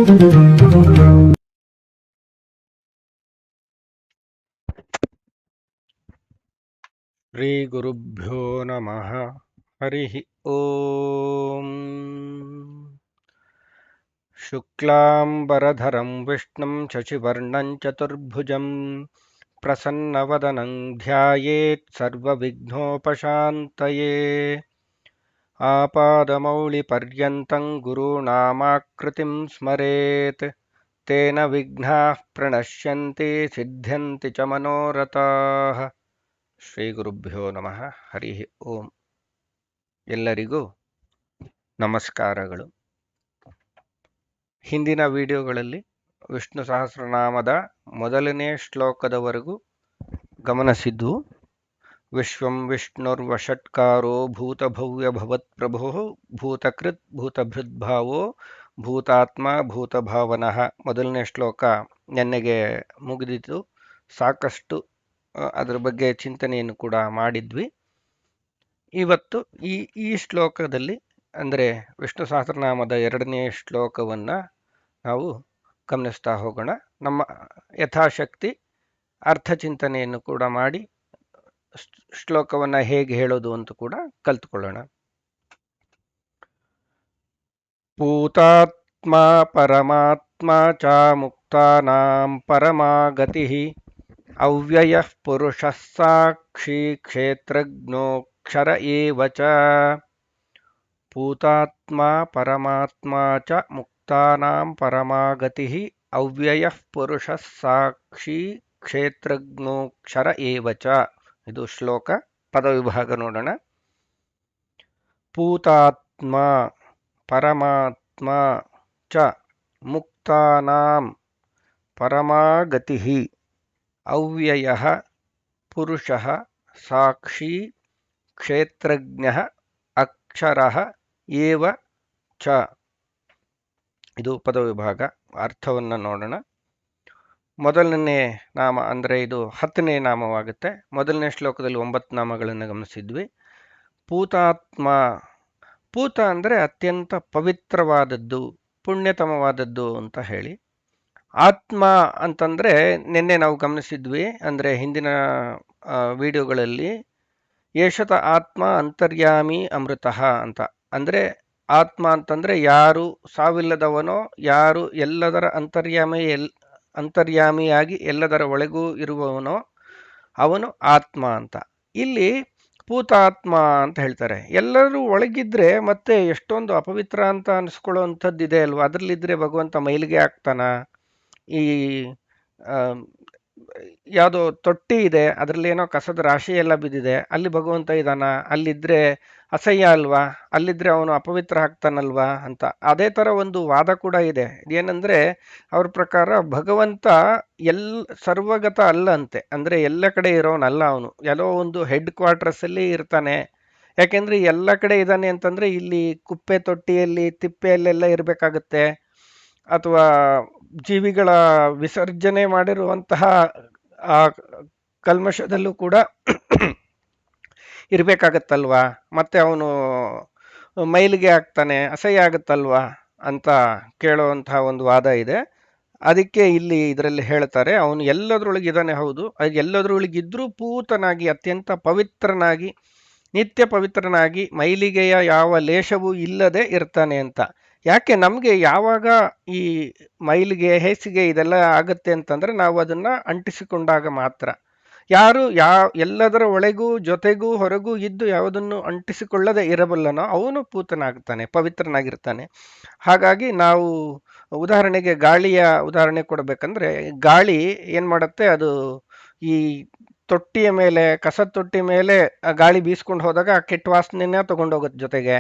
ಶ್ರೀ ಗುರುಭ್ಯೋ ನಮಃ. ಹರಿ ಓಂ. ಶುಕ್ಲಾಂಬರಧರಂ ವಿಷ್ಣುಂ ಶಶಿವರ್ಣಂ ಚತುರ್ಭುಜಂ ಪ್ರಸನ್ನವದನಂ ಧ್ಯಾಯೇತ್ ಸರ್ವವಿಘ್ನೋಪಶಾಂತಯೇ. ಆಪಾದಮೌಳಿಪರ್ಯಂತಂ ಗುರುಣಾಮಾಕೃತಿಂ ಸ್ಮರೇತ್ ತೇನ ವಿಘ್ನಾಃ ಪ್ರಣಶ್ಯಂತಿ ಸಿದ್ಧ್ಯಂತಿ ಚ ಮನೋರಥಾಃ. ಶ್ರೀ ಗುರುಭ್ಯೋ ನಮಃ. ಹರಿ ಓಂ. ಎಲ್ಲರಿಗೂ ನಮಸ್ಕಾರಗಳು. ಹಿಂದಿನ ವಿಡಿಯೋಗಳಲ್ಲಿ ವಿಷ್ಣು ಸಹಸ್ರನಾಮದ ಮೊದಲನೇ ಶ್ಲೋಕದವರೆಗೂ ಗಮನಿಸಿದ್ದು. ವಿಶ್ವಂ ವಿಷ್ಣುರ್ವಷಟ್ಕಾರೋ ಭೂತಭವ್ಯ ಭವತ್ಪ್ರಭೋ ಭೂತಕೃತ್ ಭೂತಭೃದ್ಭಾವೋ ಭೂತಾತ್ಮ ಭೂತಭಾವನಃ ಮೊದಲನೇ ಶ್ಲೋಕ ನೆನ್ನೆಗೆ ಮುಗಿದಿತ್ತು. ಸಾಕಷ್ಟು ಅದರ ಬಗ್ಗೆ ಚಿಂತನೆಯನ್ನು ಕೂಡ ಮಾಡಿದ್ವಿ. ಇವತ್ತು ಈ ಶ್ಲೋಕದಲ್ಲಿ ಅಂದರೆ ವಿಷ್ಣು ಸಹಸ್ರನಾಮದ ಎರಡನೇ ಶ್ಲೋಕವನ್ನು ನಾವು ಗಮನಿಸ್ತಾ ಹೋಗೋಣ. ನಮ್ಮ ಯಥಾಶಕ್ತಿ ಅರ್ಥಚಿಂತನೆಯನ್ನು ಕೂಡ ಮಾಡಿ ಶ್ಲೋಕವನ್ನು ಹೇಗೆ ಹೇಳೋದು ಅಂತ ಕೂಡ ಕಲ್ತ್ಕೊಳ್ಳೋಣ. ಭೂತಾತ್ಮ ಪರಮಾತ್ಮ ಚ ಮುಕ್ತಾನಾಂ ಪರಮಾಗತಿ ಅವ್ಯಯಃ ಪುರುಷಃ ಸಾಕ್ಷಿ ಕ್ಷೇತ್ರಜ್ಞೋಕ್ಷರ ಏವ ಚ. ಭೂತಾತ್ಮ ಪರಮಾತ್ಮ ಚ ಮುಕ್ತಾನಾಂ ಪರಮಾಗತಿ ಅವ್ಯಯಃ ಪುರುಷಃ ಸಾಕ್ಷಿ ಕ್ಷೇತ್ರಜ್ಞೋಕ್ಷರ ಏವ ಚ. ಇದು ಶ್ಲೋಕ. ಪದವಿಭಾಗ ನೋಡೋಣ. ಭೂತಾತ್ಮ ಪರಮಾತ್ಮ ಚ ಮುಕ್ತಾನಾಂ ಪರಮಾಗತಿ ಅವ್ಯಯಃ ಪುರುಷಃ ಸಾಕ್ಷಿ ಕ್ಷೇತ್ರಜ್ಞಃ ಅಕ್ಷರಃ ಏವ ಚ. ಇದು ಪದವಿಭಾಗ. ಅರ್ಥವನ್ನು ನೋಡೋಣ. ಮೊದಲನೇ ನಾಮ ಅಂದರೆ ಇದು 10ನೇ ನಾಮವಾಗುತ್ತೆ. ಮೊದಲನೇ ಶ್ಲೋಕದಲ್ಲಿ 9 ನಾಮಗಳನ್ನು ಗಮನಿಸಿದ್ವಿ. ಭೂತಾತ್ಮ, ಭೂತ ಅಂದರೆ ಅತ್ಯಂತ ಪವಿತ್ರವಾದದ್ದು, ಪುಣ್ಯತಮವಾದದ್ದು ಅಂತ ಹೇಳಿ. ಆತ್ಮ ಅಂತಂದರೆ ನಿನ್ನೆ ನಾವು ಗಮನಿಸಿದ್ವಿ, ಅಂದರೆ ಹಿಂದಿನ ವಿಡಿಯೋಗಳಲ್ಲಿ ಏಷತ ಆತ್ಮ ಅಂತರ್ಯಾಮಿ ಅಮೃತಃ ಅಂತ. ಅಂದರೆ ಆತ್ಮ ಅಂತಂದರೆ ಯಾರು ಸಾವಿಲ್ಲದವನೋ, ಯಾರು ಎಲ್ಲದರ ಅಂತರ್ಯಾಮಿಯಾಗಿ ಎಲ್ಲದರ ಒಳಗೂ ಇರುವವನೋ ಅವನು ಆತ್ಮ ಅಂತ. ಇಲ್ಲಿ ಭೂತಾತ್ಮ ಅಂತ ಹೇಳ್ತಾರೆ. ಎಲ್ಲರೂ ಒಳಗಿದ್ರೆ ಮತ್ತೆ ಎಷ್ಟೊಂದು ಅಪವಿತ್ರ ಅಂತ ಅನಿಸ್ಕೊಳ್ಳೋ ಅಂಥದ್ದಿದೆ ಅಲ್ವಾ. ಅದರಲ್ಲಿದ್ದರೆ ಭಗವಂತ ಮೈಲಿಗೆ ಆಗ್ತಾನ? ಈ ಯಾವುದೋ ತೊಟ್ಟಿ ಇದೆ, ಅದರಲ್ಲಿ ಏನೋ ಕಸದ ರಾಶಿ ಎಲ್ಲ ಬಿದ್ದಿದೆ, ಅಲ್ಲಿ ಭಗವಂತ ಇದ್ದಾನ? ಅಲ್ಲಿದ್ದರೆ ಅಸಹ್ಯ ಅಲ್ವಾ? ಅಲ್ಲಿದ್ದರೆ ಅವನು ಅಪವಿತ್ರ ಆಗ್ತಾನಲ್ವಾ ಅಂತ. ಅದೇ ಥರ ಒಂದು ವಾದ ಕೂಡ ಇದೆ. ಏನಂದರೆ ಅವ್ರ ಪ್ರಕಾರ ಭಗವಂತ ಸರ್ವಗತ ಅಲ್ಲ ಅಂತೆ. ಅಂದರೆ ಎಲ್ಲ ಕಡೆ ಇರೋನಲ್ಲ ಅವನು. ಎಲ್ಲೋ ಒಂದು ಹೆಡ್ ಕ್ವಾರ್ಟರ್ಸಲ್ಲಿ ಇರ್ತಾನೆ. ಯಾಕೆಂದರೆ ಎಲ್ಲ ಕಡೆ ಇದ್ದಾನೆ ಅಂತಂದರೆ ಇಲ್ಲಿ ಕುಪ್ಪೆ ತೊಟ್ಟಿಯಲ್ಲಿ ತಿಪ್ಪೆಯಲ್ಲೆಲ್ಲ ಇರಬೇಕಾಗತ್ತೆ, ಅಥವಾ ಜೀವಿಗಳ ವಿಸರ್ಜನೆ ಮಾಡಿರುವಂತಹ ಆ ಕಲ್ಮಶದಲ್ಲೂ ಕೂಡ ಇರಬೇಕಾಗತ್ತಲ್ವಾ. ಮತ್ತೆ ಅವನು ಮೈಲಿಗೆ ಆಗ್ತಾನೆ, ಅಸಹ್ಯ ಆಗುತ್ತಲ್ವಾ ಅಂತ ಕೇಳುವಂತಹ ಒಂದು ವಾದ ಇದೆ. ಅದಕ್ಕೆ ಇಲ್ಲಿ ಇದರಲ್ಲಿ ಹೇಳ್ತಾರೆ, ಅವನು ಎಲ್ಲದರೊಳಗಿದ್ದಾನೆ, ಹೌದು. ಎಲ್ಲದರೊಳಗಿದ್ರೂ ಪೂತನಾಗಿ ಅತ್ಯಂತ ಪವಿತ್ರನಾಗಿ ನಿತ್ಯ ಪವಿತ್ರನಾಗಿ ಮೈಲಿಗೆಯ ಯಾವ ಲೇಷವೂ ಇಲ್ಲದೆ ಇರ್ತಾನೆ ಅಂತ. ಯಾಕೆ ನಮಗೆ ಯಾವಾಗ ಈ ಮೈಲಿಗೆ ಹೇಸಿಗೆ ಇದೆಲ್ಲ ಆಗುತ್ತೆ ಅಂತಂದರೆ ನಾವು ಅದನ್ನು ಅಂಟಿಸಿಕೊಂಡಾಗ ಮಾತ್ರ. ಯಾರು ಎಲ್ಲದರ ಒಳಗೂ ಜೊತೆಗೂ ಹೊರಗೂ ಇದ್ದು ಯಾವುದನ್ನು ಅಂಟಿಸಿಕೊಳ್ಳದೆ ಇರಬಲ್ಲನೋ ಅವನು ಪೂತನಾಗ್ತಾನೆ, ಪವಿತ್ರನಾಗಿರ್ತಾನೆ. ಹಾಗಾಗಿ ನಾವು ಉದಾಹರಣೆಗೆ ಗಾಳಿಯ ಉದಾಹರಣೆ ಕೊಡಬೇಕಂದ್ರೆ, ಗಾಳಿ ಏನು ಮಾಡುತ್ತೆ, ಅದು ಈ ತೊಟ್ಟಿಯ ಮೇಲೆ, ಕಸದ ತೊಟ್ಟಿ ಮೇಲೆ ಗಾಳಿ ಬೀಸ್ಕೊಂಡು ಹೋದಾಗ ಆ ಕೆಟ್ಟ ವಾಸನೆನ ತೊಗೊಂಡೋಗುತ್ತೆ ಜೊತೆಗೆ.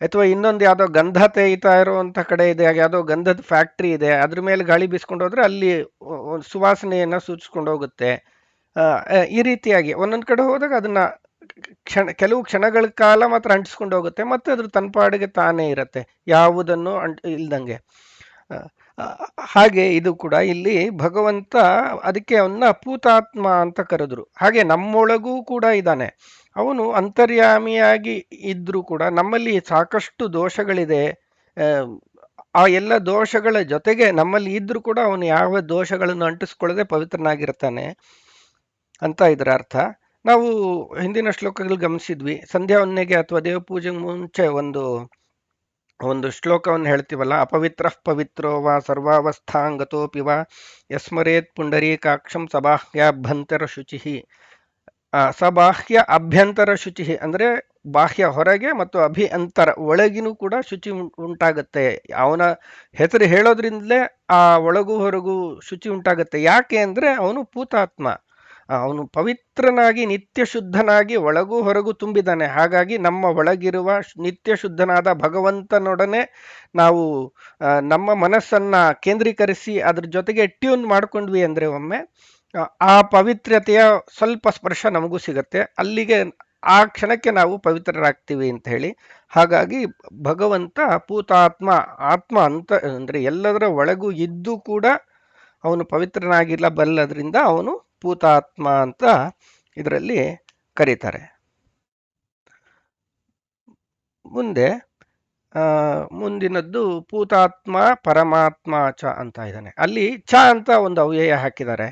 ಅಥವಾ ಇನ್ನೊಂದು ಯಾವುದೋ ಗಂಧ ತೇಯ್ತಾ ಇರುವಂಥ ಕಡೆ ಇದೆ, ಯಾವುದೋ ಗಂಧದ ಫ್ಯಾಕ್ಟ್ರಿ ಇದೆ, ಅದ್ರ ಮೇಲೆ ಗಾಳಿ ಬೀಸ್ಕೊಂಡು ಹೋದರೆ ಅಲ್ಲಿ ಸುವಾಸನೆಯನ್ನು ಸೂಚಿಸ್ಕೊಂಡು ಹೋಗುತ್ತೆ. ಈ ರೀತಿಯಾಗಿ ಒಂದೊಂದು ಕಡೆ ಹೋದಾಗ ಅದನ್ನು ಕೆಲವು ಕ್ಷಣಗಳ ಕಾಲ ಮಾತ್ರ ಅಂಟಿಸ್ಕೊಂಡು ಹೋಗುತ್ತೆ, ಮತ್ತೆ ಅದ್ರ ತನ್ಪಾಡಿಗೆ ತಾನೇ ಇರುತ್ತೆ, ಯಾವುದನ್ನು ಇಲ್ದಂಗೆ. ಹಾಗೆ ಇದು ಕೂಡ ಇಲ್ಲಿ ಭಗವಂತ ಅದಕ್ಕೆ ಅವನ್ನ ಭೂತಾತ್ಮ ಅಂತ ಕರೆದ್ರು. ಹಾಗೆ ನಮ್ಮೊಳಗೂ ಕೂಡ ಇದ್ದಾನೆ. ಅವನು ಅಂತರ್ಯಾಮಿಯಾಗಿ ಇದ್ರೂ ಕೂಡ ನಮ್ಮಲ್ಲಿ ಸಾಕಷ್ಟು ದೋಷಗಳಿದೆ. ಆ ಎಲ್ಲ ದೋಷಗಳ ಜೊತೆಗೆ ನಮ್ಮಲ್ಲಿ ಇದ್ರೂ ಕೂಡ ಅವನು ಯಾವ ದೋಷಗಳನ್ನು ಅಂಟಿಸ್ಕೊಳ್ಳದೆ ಪವಿತ್ರನಾಗಿರ್ತಾನೆ ಅಂತ ಇದರ ಅರ್ಥ. ನಾವು ಹಿಂದಿನ ಶ್ಲೋಕಗಳು ಗಮನಿಸಿದ್ವಿ. ಸಂಧ್ಯಾ ವಂದನೆಗೆ ಅಥವಾ ದೇವ ಪೂಜೆಗೆ ಮುಂಚೆ ಒಂದು ಒಂದು ಶ್ಲೋಕವನ್ನು ಹೇಳ್ತೀವಲ್ಲ, ಅಪವಿತ್ರ ಪವಿತ್ರೋ ವಾ ಸರ್ವಾವಸ್ಥಾಂಗತೋಪಿ ವಾ ಯಸ್ಮರೇತ್ ಪುಂಡರೀಕಾಕ್ಷಂ ಸಬಾಹ್ಯಾಭ್ಯಂತರ ಶುಚಿ. ಸಬಾಹ್ಯ ಅಭ್ಯಂತರ ಶುಚಿ ಅಂದ್ರೆ ಬಾಹ್ಯ ಹೊರಗೆ ಮತ್ತು ಅಭಿಯಂತರ ಒಳಗಿನೂ ಕೂಡ ಶುಚಿ ಉಂಟಾಗತ್ತೆ. ಅವನ ಹೆಸರು ಹೇಳೋದ್ರಿಂದಲೇ ಆ ಒಳಗೂ ಹೊರಗೂ ಶುಚಿ ಉಂಟಾಗತ್ತೆ. ಯಾಕೆ ಅಂದ್ರೆ ಅವನು ಪೂತಾತ್ಮ, ಅವನು ಪವಿತ್ರನಾಗಿ ನಿತ್ಯ ಶುದ್ಧನಾಗಿ ಒಳಗೂ ಹೊರಗೂ ತುಂಬಿದ್ದಾನೆ. ಹಾಗಾಗಿ ನಮ್ಮ ಒಳಗಿರುವ ನಿತ್ಯ ಶುದ್ಧನಾದ ಭಗವಂತನೊಡನೆ ನಾವು ನಮ್ಮ ಮನಸ್ಸನ್ನ ಕೇಂದ್ರೀಕರಿಸಿ ಅದ್ರ ಜೊತೆಗೆ ಟ್ಯೂನ್ ಮಾಡ್ಕೊಂಡ್ವಿ ಅಂದ್ರೆ ಒಮ್ಮೆ ಆ ಪವಿತ್ರತೆಯ ಸ್ವಲ್ಪ ಸ್ಪರ್ಶ ನಮಗೂ ಸಿಗತ್ತೆ. ಅಲ್ಲಿಗೆ ಆ ಕ್ಷಣಕ್ಕೆ ನಾವು ಪವಿತ್ರರಾಗ್ತೀವಿ ಅಂತ ಹೇಳಿ. ಹಾಗಾಗಿ ಭಗವಂತ ಪೂತಾತ್ಮ, ಆತ್ಮ ಅಂತ ಅಂದ್ರೆ ಎಲ್ಲದರ ಒಳಗೂ ಇದ್ದು ಕೂಡ ಅವನು ಪವಿತ್ರನಾಗಿಲ್ಲ ಬಲ್ಲದ್ರಿಂದ ಅವನು ಪೂತಾತ್ಮ ಅಂತ ಇದರಲ್ಲಿ ಕರೀತಾರೆ. ಮುಂದೆ ಮುಂದಿನದ್ದು ಪೂತಾತ್ಮ ಪರಮಾತ್ಮ ಚ ಅಂತ ಇದ್ದಾನೆ. ಅಲ್ಲಿ ಚ ಅಂತ ಒಂದು ಅವ್ಯಯ ಹಾಕಿದ್ದಾರೆ.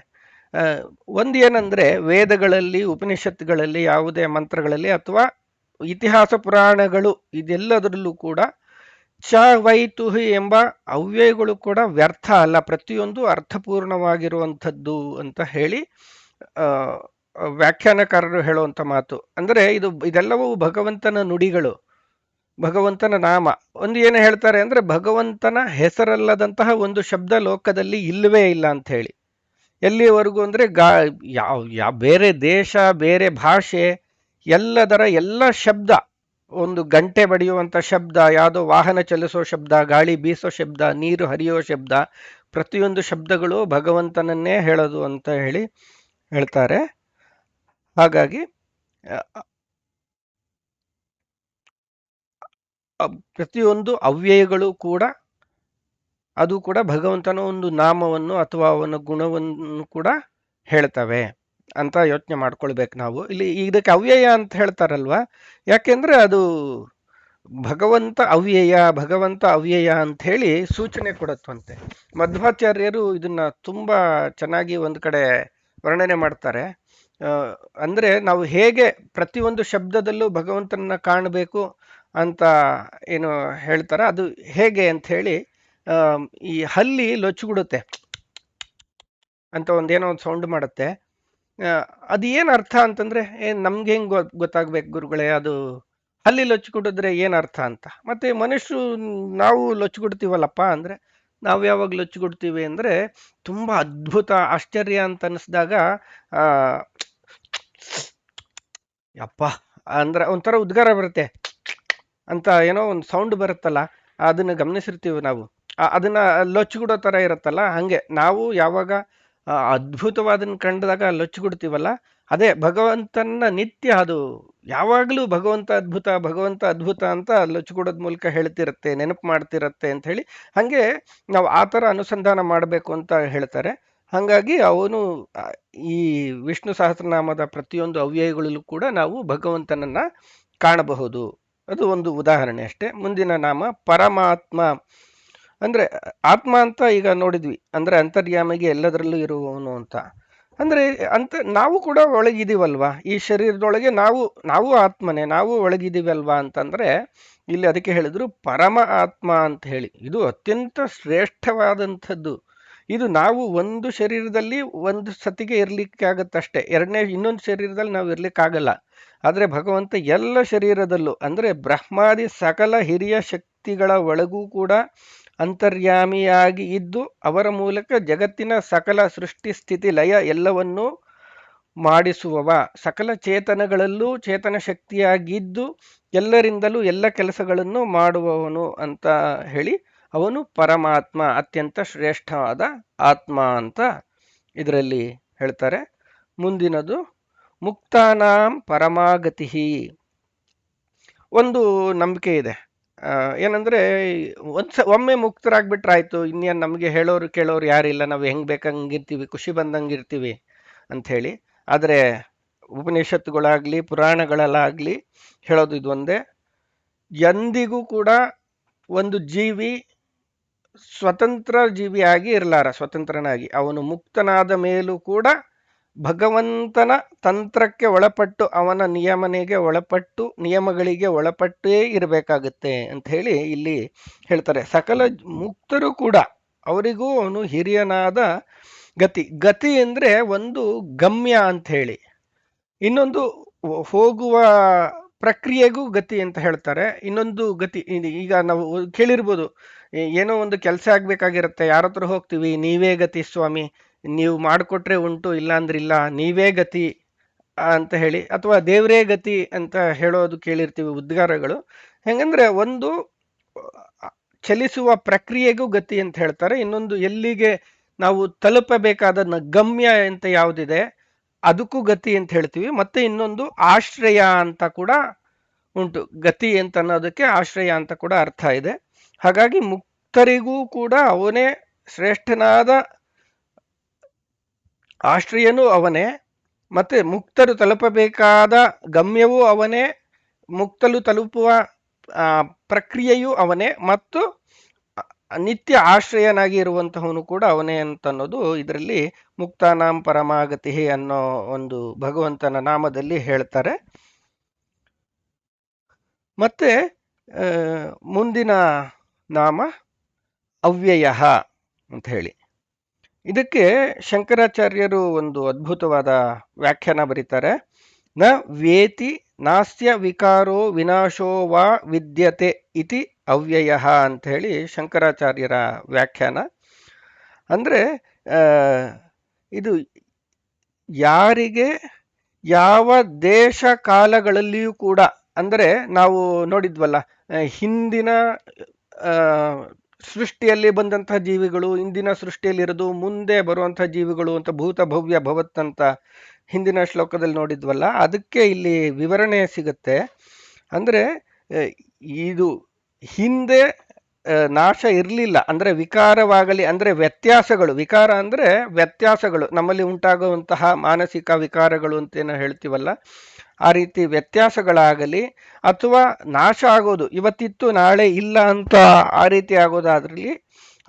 ಒಂದು ಏನಂದ್ರೆ ವೇದಗಳಲ್ಲಿ, ಉಪನಿಷತ್ತುಗಳಲ್ಲಿ, ಯಾವುದೇ ಮಂತ್ರಗಳಲ್ಲಿ ಅಥವಾ ಇತಿಹಾಸ ಪುರಾಣಗಳು ಇದೆಲ್ಲದರಲ್ಲೂ ಕೂಡ ಚ ವೈತುಹಿ ಎಂಬ ಅವ್ಯಯಗಳು ಕೂಡ ವ್ಯರ್ಥ ಅಲ್ಲ, ಪ್ರತಿಯೊಂದು ಅರ್ಥಪೂರ್ಣವಾಗಿರುವಂಥದ್ದು ಅಂತ ಹೇಳಿ ವ್ಯಾಖ್ಯಾನಕಾರರು ಹೇಳುವಂಥ ಮಾತು. ಅಂದರೆ ಇದೆಲ್ಲವೂ ಭಗವಂತನ ನುಡಿಗಳು, ಭಗವಂತನ ನಾಮ. ಒಂದು ಏನು ಹೇಳ್ತಾರೆ ಅಂದ್ರೆ ಭಗವಂತನ ಹೆಸರಲ್ಲದಂತಹ ಒಂದು ಶಬ್ದ ಲೋಕದಲ್ಲಿ ಇಲ್ಲವೇ ಇಲ್ಲ ಅಂತ ಹೇಳಿ. ಎಲ್ಲಿವರೆಗೂ ಅಂದ್ರೆ ಬೇರೆ ದೇಶ, ಬೇರೆ ಭಾಷೆ, ಎಲ್ಲದರ ಎಲ್ಲ ಶಬ್ದ, ಒಂದು ಗಂಟೆ ಬಡಿಯುವಂಥ ಶಬ್ದ, ಯಾವುದೋ ವಾಹನ ಚಲಿಸೋ ಶಬ್ದ, ಗಾಳಿ ಬೀಸೋ ಶಬ್ದ, ನೀರು ಹರಿಯೋ ಶಬ್ದ, ಪ್ರತಿಯೊಂದು ಶಬ್ದಗಳು ಭಗವಂತನನ್ನೇ ಹೇಳೋದು ಅಂತ ಹೇಳಿ ಹೇಳ್ತಾರೆ. ಹಾಗಾಗಿ ಪ್ರತಿಯೊಂದು ಅವ್ಯಯಗಳು ಕೂಡ ಅದು ಕೂಡ ಭಗವಂತನ ಒಂದು ನಾಮವನ್ನು ಅಥವಾ ಅವನ ಗುಣವನ್ನು ಕೂಡ ಹೇಳ್ತವೆ ಅಂತ ಯೋಚನೆ ಮಾಡ್ಕೊಳ್ಬೇಕು ನಾವು. ಇಲ್ಲಿ ಇದಕ್ಕೆ ಅವ್ಯಯ ಅಂತ ಹೇಳ್ತಾರಲ್ವಾ, ಯಾಕೆಂದ್ರೆ ಅದು ಭಗವಂತ ಅವ್ಯಯ ಅಂತ ಹೇಳಿ ಸೂಚನೆ ಕೊಡುತ್ತಂತೆ. ಮಧ್ವಾಚಾರ್ಯರು ಇದನ್ನ ತುಂಬಾ ಚೆನ್ನಾಗಿ ಒಂದು ಕಡೆ ವರ್ಣನೆ ಮಾಡ್ತಾರೆ. ಅಂದ್ರೆ ನಾವು ಹೇಗೆ ಪ್ರತಿಯೊಂದು ಶಬ್ದದಲ್ಲೂ ಭಗವಂತನ ಕಾಣಬೇಕು ಅಂತ ಏನು ಹೇಳ್ತಾರ, ಅದು ಹೇಗೆ ಅಂತ ಹೇಳಿ, ಈ ಹಲ್ಲಿ ಲೊಚ್ಚುಗುಡುತ್ತೆ ಅಂತ ಒಂದೇನೋ ಒಂದು ಸೌಂಡ್ ಮಾಡುತ್ತೆ. ಅದು ಏನು ಅರ್ಥ ಅಂತಂದ್ರೆ ನಮ್ಗೆ ಹೆಂಗ್ ಗೊತ್ತಾಗ್ಬೇಕು ಗುರುಗಳೇ, ಅದು ಹಲ್ಲಿ ಲೊಚ್ಚುಗುಡಿದ್ರೆ ಏನ್ ಅರ್ಥ ಅಂತ. ಮತ್ತೆ ಮನುಷ್ಯರು ನಾವು ಲೊಚ್ಚುಗುಡ್ತೀವಲ್ಲಪ್ಪ ಅಂದ್ರೆ, ನಾವು ಯಾವಾಗ ಲೊಚ್ಚುಗುಡ್ತೀವಿ ಅಂದ್ರೆ ತುಂಬಾ ಅದ್ಭುತ ಆಶ್ಚರ್ಯ ಅಂತ ಅನಿಸಿದಾಗ ಯಪ್ಪ ಅಂದ್ರೆ ಒಂಥರ ಉದ್ಗಾರ ಬರುತ್ತೆ ಅಂತ ಏನೋ ಒಂದು ಸೌಂಡ್ ಬರುತ್ತಲ್ಲ, ಅದನ್ನ ಗಮನಿಸಿರ್ತೀವಿ ನಾವು. ಅದನ್ನ ಲೊಚ್ಚುಗುಡೋ ತರ ಇರುತ್ತಲ್ಲ, ಹಂಗೆ ನಾವು ಯಾವಾಗ ಅದ್ಭುತವಾದನ್ನ ಕಂಡದಾಗ ಲೊಚ್ಚುಗುಡ್ತೀವಲ್ಲ, ಅದೇ ಭಗವಂತನ ನಿತ್ಯ ಅದು ಯಾವಾಗಲೂ ಭಗವಂತ ಅದ್ಭುತ ಅಂತ ಲೊಚ್ಚುಗುಡೋದ್ ಮೂಲಕ ಹೇಳ್ತಿರತ್ತೆ, ನೆನಪು ಮಾಡ್ತಿರತ್ತೆ ಅಂತ ಹೇಳಿ. ಹಂಗೆ ನಾವು ಆ ಥರ ಅನುಸಂಧಾನ ಮಾಡಬೇಕು ಅಂತ ಹೇಳ್ತಾರೆ. ಹಾಗಾಗಿ ಅವನು ಈ ವಿಷ್ಣು ಸಹಸ್ರನಾಮದ ಪ್ರತಿಯೊಂದು ಅವ್ಯಯಗಳಲ್ಲೂ ಕೂಡ ನಾವು ಭಗವಂತನನ್ನ ಕಾಣಬಹುದು. ಅದು ಒಂದು ಉದಾಹರಣೆ ಅಷ್ಟೇ. ಮುಂದಿನ ನಾಮ ಪರಮಾತ್ಮ. ಅಂದ್ರೆ ಆತ್ಮ ಅಂತ ಈಗ ನೋಡಿದ್ವಿ, ಅಂದ್ರೆ ಅಂತರ್ಯಾಮಿಗೆ ಎಲ್ಲದರಲ್ಲೂ ಇರುವವನು ಅಂತ. ಅಂದ್ರೆ ನಾವು ಕೂಡ ಒಳಗಿದೀವಲ್ವಾ, ಈ ಶರೀರದೊಳಗೆ ನಾವು ಆತ್ಮನೇ, ನಾವು ಒಳಗಿದೀವಲ್ವಾ ಅಂತಂದ್ರೆ ಇಲ್ಲಿ ಅದಕ್ಕೆ ಹೇಳಿದ್ರು ಪರಮ ಆತ್ಮ ಅಂತ ಹೇಳಿ. ಇದು ಅತ್ಯಂತ ಶ್ರೇಷ್ಠವಾದಂಥದ್ದು. ಇದು ನಾವು ಒಂದು ಶರೀರದಲ್ಲಿ ಒಂದು ಸತಿಗೆ ಇರ್ಲಿಕ್ಕೆ ಆಗತ್ತಷ್ಟೇ, ಇನ್ನೊಂದು ಶರೀರದಲ್ಲಿ ನಾವು ಇರ್ಲಿಕ್ಕಾಗಲ್ಲ. ಆದ್ರೆ ಭಗವಂತ ಎಲ್ಲ ಶರೀರದಲ್ಲೂ ಅಂದ್ರೆ ಬ್ರಹ್ಮಾದಿ ಸಕಲ ಹಿರಿಯ ಶಕ್ತಿಗಳ ಒಳಗೂ ಕೂಡ ಅಂತರ್ಯಾಮಿಯಾಗಿ ಇದ್ದು ಅವರ ಮೂಲಕ ಜಗತ್ತಿನ ಸಕಲ ಸೃಷ್ಟಿ ಸ್ಥಿತಿ ಲಯ ಎಲ್ಲವನ್ನೂ ಮಾಡಿಸುವವ, ಸಕಲ ಚೇತನಗಳಲ್ಲೂ ಚೇತನ ಶಕ್ತಿಯಾಗಿದ್ದು ಎಲ್ಲರಿಂದಲೂ ಎಲ್ಲ ಕೆಲಸಗಳನ್ನು ಮಾಡುವವನು ಅಂತ ಹೇಳಿ ಅವನು ಪರಮಾತ್ಮ, ಅತ್ಯಂತ ಶ್ರೇಷ್ಠವಾದ ಆತ್ಮ ಅಂತ ಇದರಲ್ಲಿ ಹೇಳ್ತಾರೆ. ಮುಂದಿನದು ಮುಕ್ತಾನಾಂ ಪರಮಾಗತಿ. ಒಂದು ನಂಬಿಕೆ ಇದೆ, ಏನಂದ್ರೆ ಒಮ್ಮೆ ಮುಕ್ತರಾಗ್ಬಿಟ್ರಾಯ್ತು, ಇನ್ನೇನು ನಮಗೆ ಹೇಳೋರು ಕೇಳೋರು ಯಾರಿಲ್ಲ, ನಾವು ಹೆಂಗ್ ಬೇಕಂಗಿರ್ತೀವಿ, ಖುಷಿ ಬಂದಂಗಿರ್ತೀವಿ ಅಂಥೇಳಿ. ಆದರೆ ಉಪನಿಷತ್ತುಗಳಾಗ್ಲಿ ಪುರಾಣಗಳಲ್ಲಾಗ್ಲಿ ಹೇಳೋದು ಇದು ಒಂದೇ, ಎಂದಿಗೂ ಕೂಡ ಒಂದು ಜೀವಿ ಸ್ವತಂತ್ರ ಜೀವಿಯಾಗಿ ಇರಲಾರ, ಸ್ವತಂತ್ರನಾಗಿ. ಅವನು ಮುಕ್ತನಾದ ಮೇಲೂ ಕೂಡ ಭಗವಂತನ ತಂತ್ರಕ್ಕೆ ಒಳಪಟ್ಟು, ಅವನ ನಿಯಮನೆಗೆ ಒಳಪಟ್ಟು, ನಿಯಮಗಳಿಗೆ ಒಳಪಟ್ಟೇ ಇರಬೇಕಾಗುತ್ತೆ ಅಂತ ಹೇಳಿ ಇಲ್ಲಿ ಹೇಳ್ತಾರೆ. ಸಕಲ ಮುಕ್ತರು ಕೂಡ ಅವರಿಗೂ ಅವನು ಹಿರಿಯನಾದ ಗತಿ. ಗತಿ ಅಂದ್ರೆ ಒಂದು ಗಮ್ಯ ಅಂತ ಹೇಳಿ, ಇನ್ನೊಂದು ಹೋಗುವ ಪ್ರಕ್ರಿಯೆಗೂ ಗತಿ ಅಂತ ಹೇಳ್ತಾರೆ. ಇನ್ನೊಂದು ಗತಿ, ಈಗ ನಾವು ಕೇಳಿರ್ಬೋದು, ಏನೋ ಒಂದು ಕೆಲಸ ಆಗ್ಬೇಕಾಗಿರುತ್ತೆ, ಯಾರ ಹತ್ರ ಹೋಗ್ತೀವಿ, ನೀವೇ ಗತಿ ಸ್ವಾಮಿ, ನೀವು ಮಾಡಿಕೊಟ್ರೆ ಉಂಟು, ಇಲ್ಲ ಅಂದ್ರೆ ಇಲ್ಲ, ನೀವೇ ಗತಿ ಅಂತ ಹೇಳಿ, ಅಥವಾ ದೇವರೇ ಗತಿ ಅಂತ ಹೇಳೋದು ಕೇಳಿರ್ತೀವಿ ಉದ್ಗಾರಗಳು. ಹೆಂಗಂದ್ರೆ ಒಂದು ಚಲಿಸುವ ಪ್ರಕ್ರಿಯೆಗೂ ಗತಿ ಅಂತ ಹೇಳ್ತಾರೆ. ಇನ್ನೊಂದು ಎಲ್ಲಿಗೆ ನಾವು ತಲುಪಬೇಕಾದ ಗಮ್ಯ ಅಂತ ಯಾವುದಿದೆ ಅದಕ್ಕೂ ಗತಿ ಅಂತ ಹೇಳ್ತೀವಿ. ಮತ್ತೆ ಇನ್ನೊಂದು ಆಶ್ರಯ ಅಂತ ಕೂಡ ಉಂಟು. ಗತಿ ಅಂತ ಅನ್ನೋದಕ್ಕೆ ಆಶ್ರಯ ಅಂತ ಕೂಡ ಅರ್ಥ ಇದೆ. ಹಾಗಾಗಿ ಮುಕ್ತರಿಗೂ ಕೂಡ ಅವನೇ ಶ್ರೇಷ್ಠನಾದ ಆಶ್ರಯನೂ ಅವನೇ, ಮತ್ತೆ ಮುಕ್ತರು ತಲುಪಬೇಕಾದ ಗಮ್ಯವೂ ಅವನೇ, ಮುಕ್ತಲು ತಲುಪುವ ಪ್ರಕ್ರಿಯೆಯೂ ಅವನೇ, ಮತ್ತು ನಿತ್ಯ ಆಶ್ರಯನಾಗಿ ಇರುವಂತಹವನು ಕೂಡ ಅವನೇ ಅಂತ ಅನ್ನೋದು ಇದರಲ್ಲಿ ಮುಕ್ತಾನಾಂ ಪರಮಾಗತಿ ಅನ್ನೋ ಒಂದು ಭಗವಂತನ ನಾಮದಲ್ಲಿ ಹೇಳ್ತಾರೆ. ಮತ್ತೆ ಮುಂದಿನ ನಾಮ ಅವ್ಯಯ ಅಂತ ಹೇಳಿ, ಇದಕ್ಕೆ ಶಂಕರಾಚಾರ್ಯರು ಒಂದು ಅದ್ಭುತವಾದ ವ್ಯಾಖ್ಯಾನ ಬರೀತಾರೆ. ನ ವೇತಿ ನಾಸ್ಯ ವಿಕಾರೋ ವಿನಾಶೋ ವಾ ವಿದ್ಯತೆ ಇತಿ ಅವ್ಯಯ ಅಂತ ಹೇಳಿ ಶಂಕರಾಚಾರ್ಯರ ವ್ಯಾಖ್ಯಾನ. ಅಂದ್ರೆ ಇದು ಯಾರಿಗೆ ಯಾವ ದೇಶ ಕಾಲಗಳಲ್ಲಿಯೂ ಕೂಡ, ಅಂದರೆ ನಾವು ನೋಡಿದ್ವಲ್ಲ, ಹಿಂದಿನ ಸೃಷ್ಟಿಯಲ್ಲಿ ಬಂದಂತಹ ಜೀವಿಗಳು, ಇಂದಿನ ಸೃಷ್ಟಿಯಲ್ಲಿರೋದು, ಮುಂದೆ ಬರುವಂತಹ ಜೀವಿಗಳು ಅಂತ ಭೂತ ಭವ್ಯ ಭವತ್ ಅಂತ ಹಿಂದಿನ ಶ್ಲೋಕದಲ್ಲಿ ನೋಡಿದ್ವಲ್ಲ, ಅದಕ್ಕೆ ಇಲ್ಲಿ ವಿವರಣೆ ಸಿಗುತ್ತೆ. ಅಂದ್ರೆ ಇದು ಹಿಂದೆ ನಾಶ ಇರಲಿಲ್ಲ, ಅಂದ್ರೆ ವಿಕಾರವಾಗಲಿ, ಅಂದ್ರೆ ವ್ಯತ್ಯಾಸಗಳು, ವಿಕಾರ ಅಂದ್ರೆ ವ್ಯತ್ಯಾಸಗಳು, ನಮ್ಮಲ್ಲಿ ಉಂಟಾಗುವಂತಹ ಮಾನಸಿಕ ವಿಕಾರಗಳು ಅಂತೇನೋ ಹೇಳ್ತೀವಲ್ಲ, ಆ ರೀತಿ ವ್ಯತ್ಯಾಸಗಳಾಗಲಿ, ಅಥವಾ ನಾಶ ಆಗೋದು, ಇವತ್ತಿತ್ತು ನಾಳೆ ಇಲ್ಲ ಅಂತ ಆ ರೀತಿ ಆಗೋದಾದ್ರಲ್ಲಿ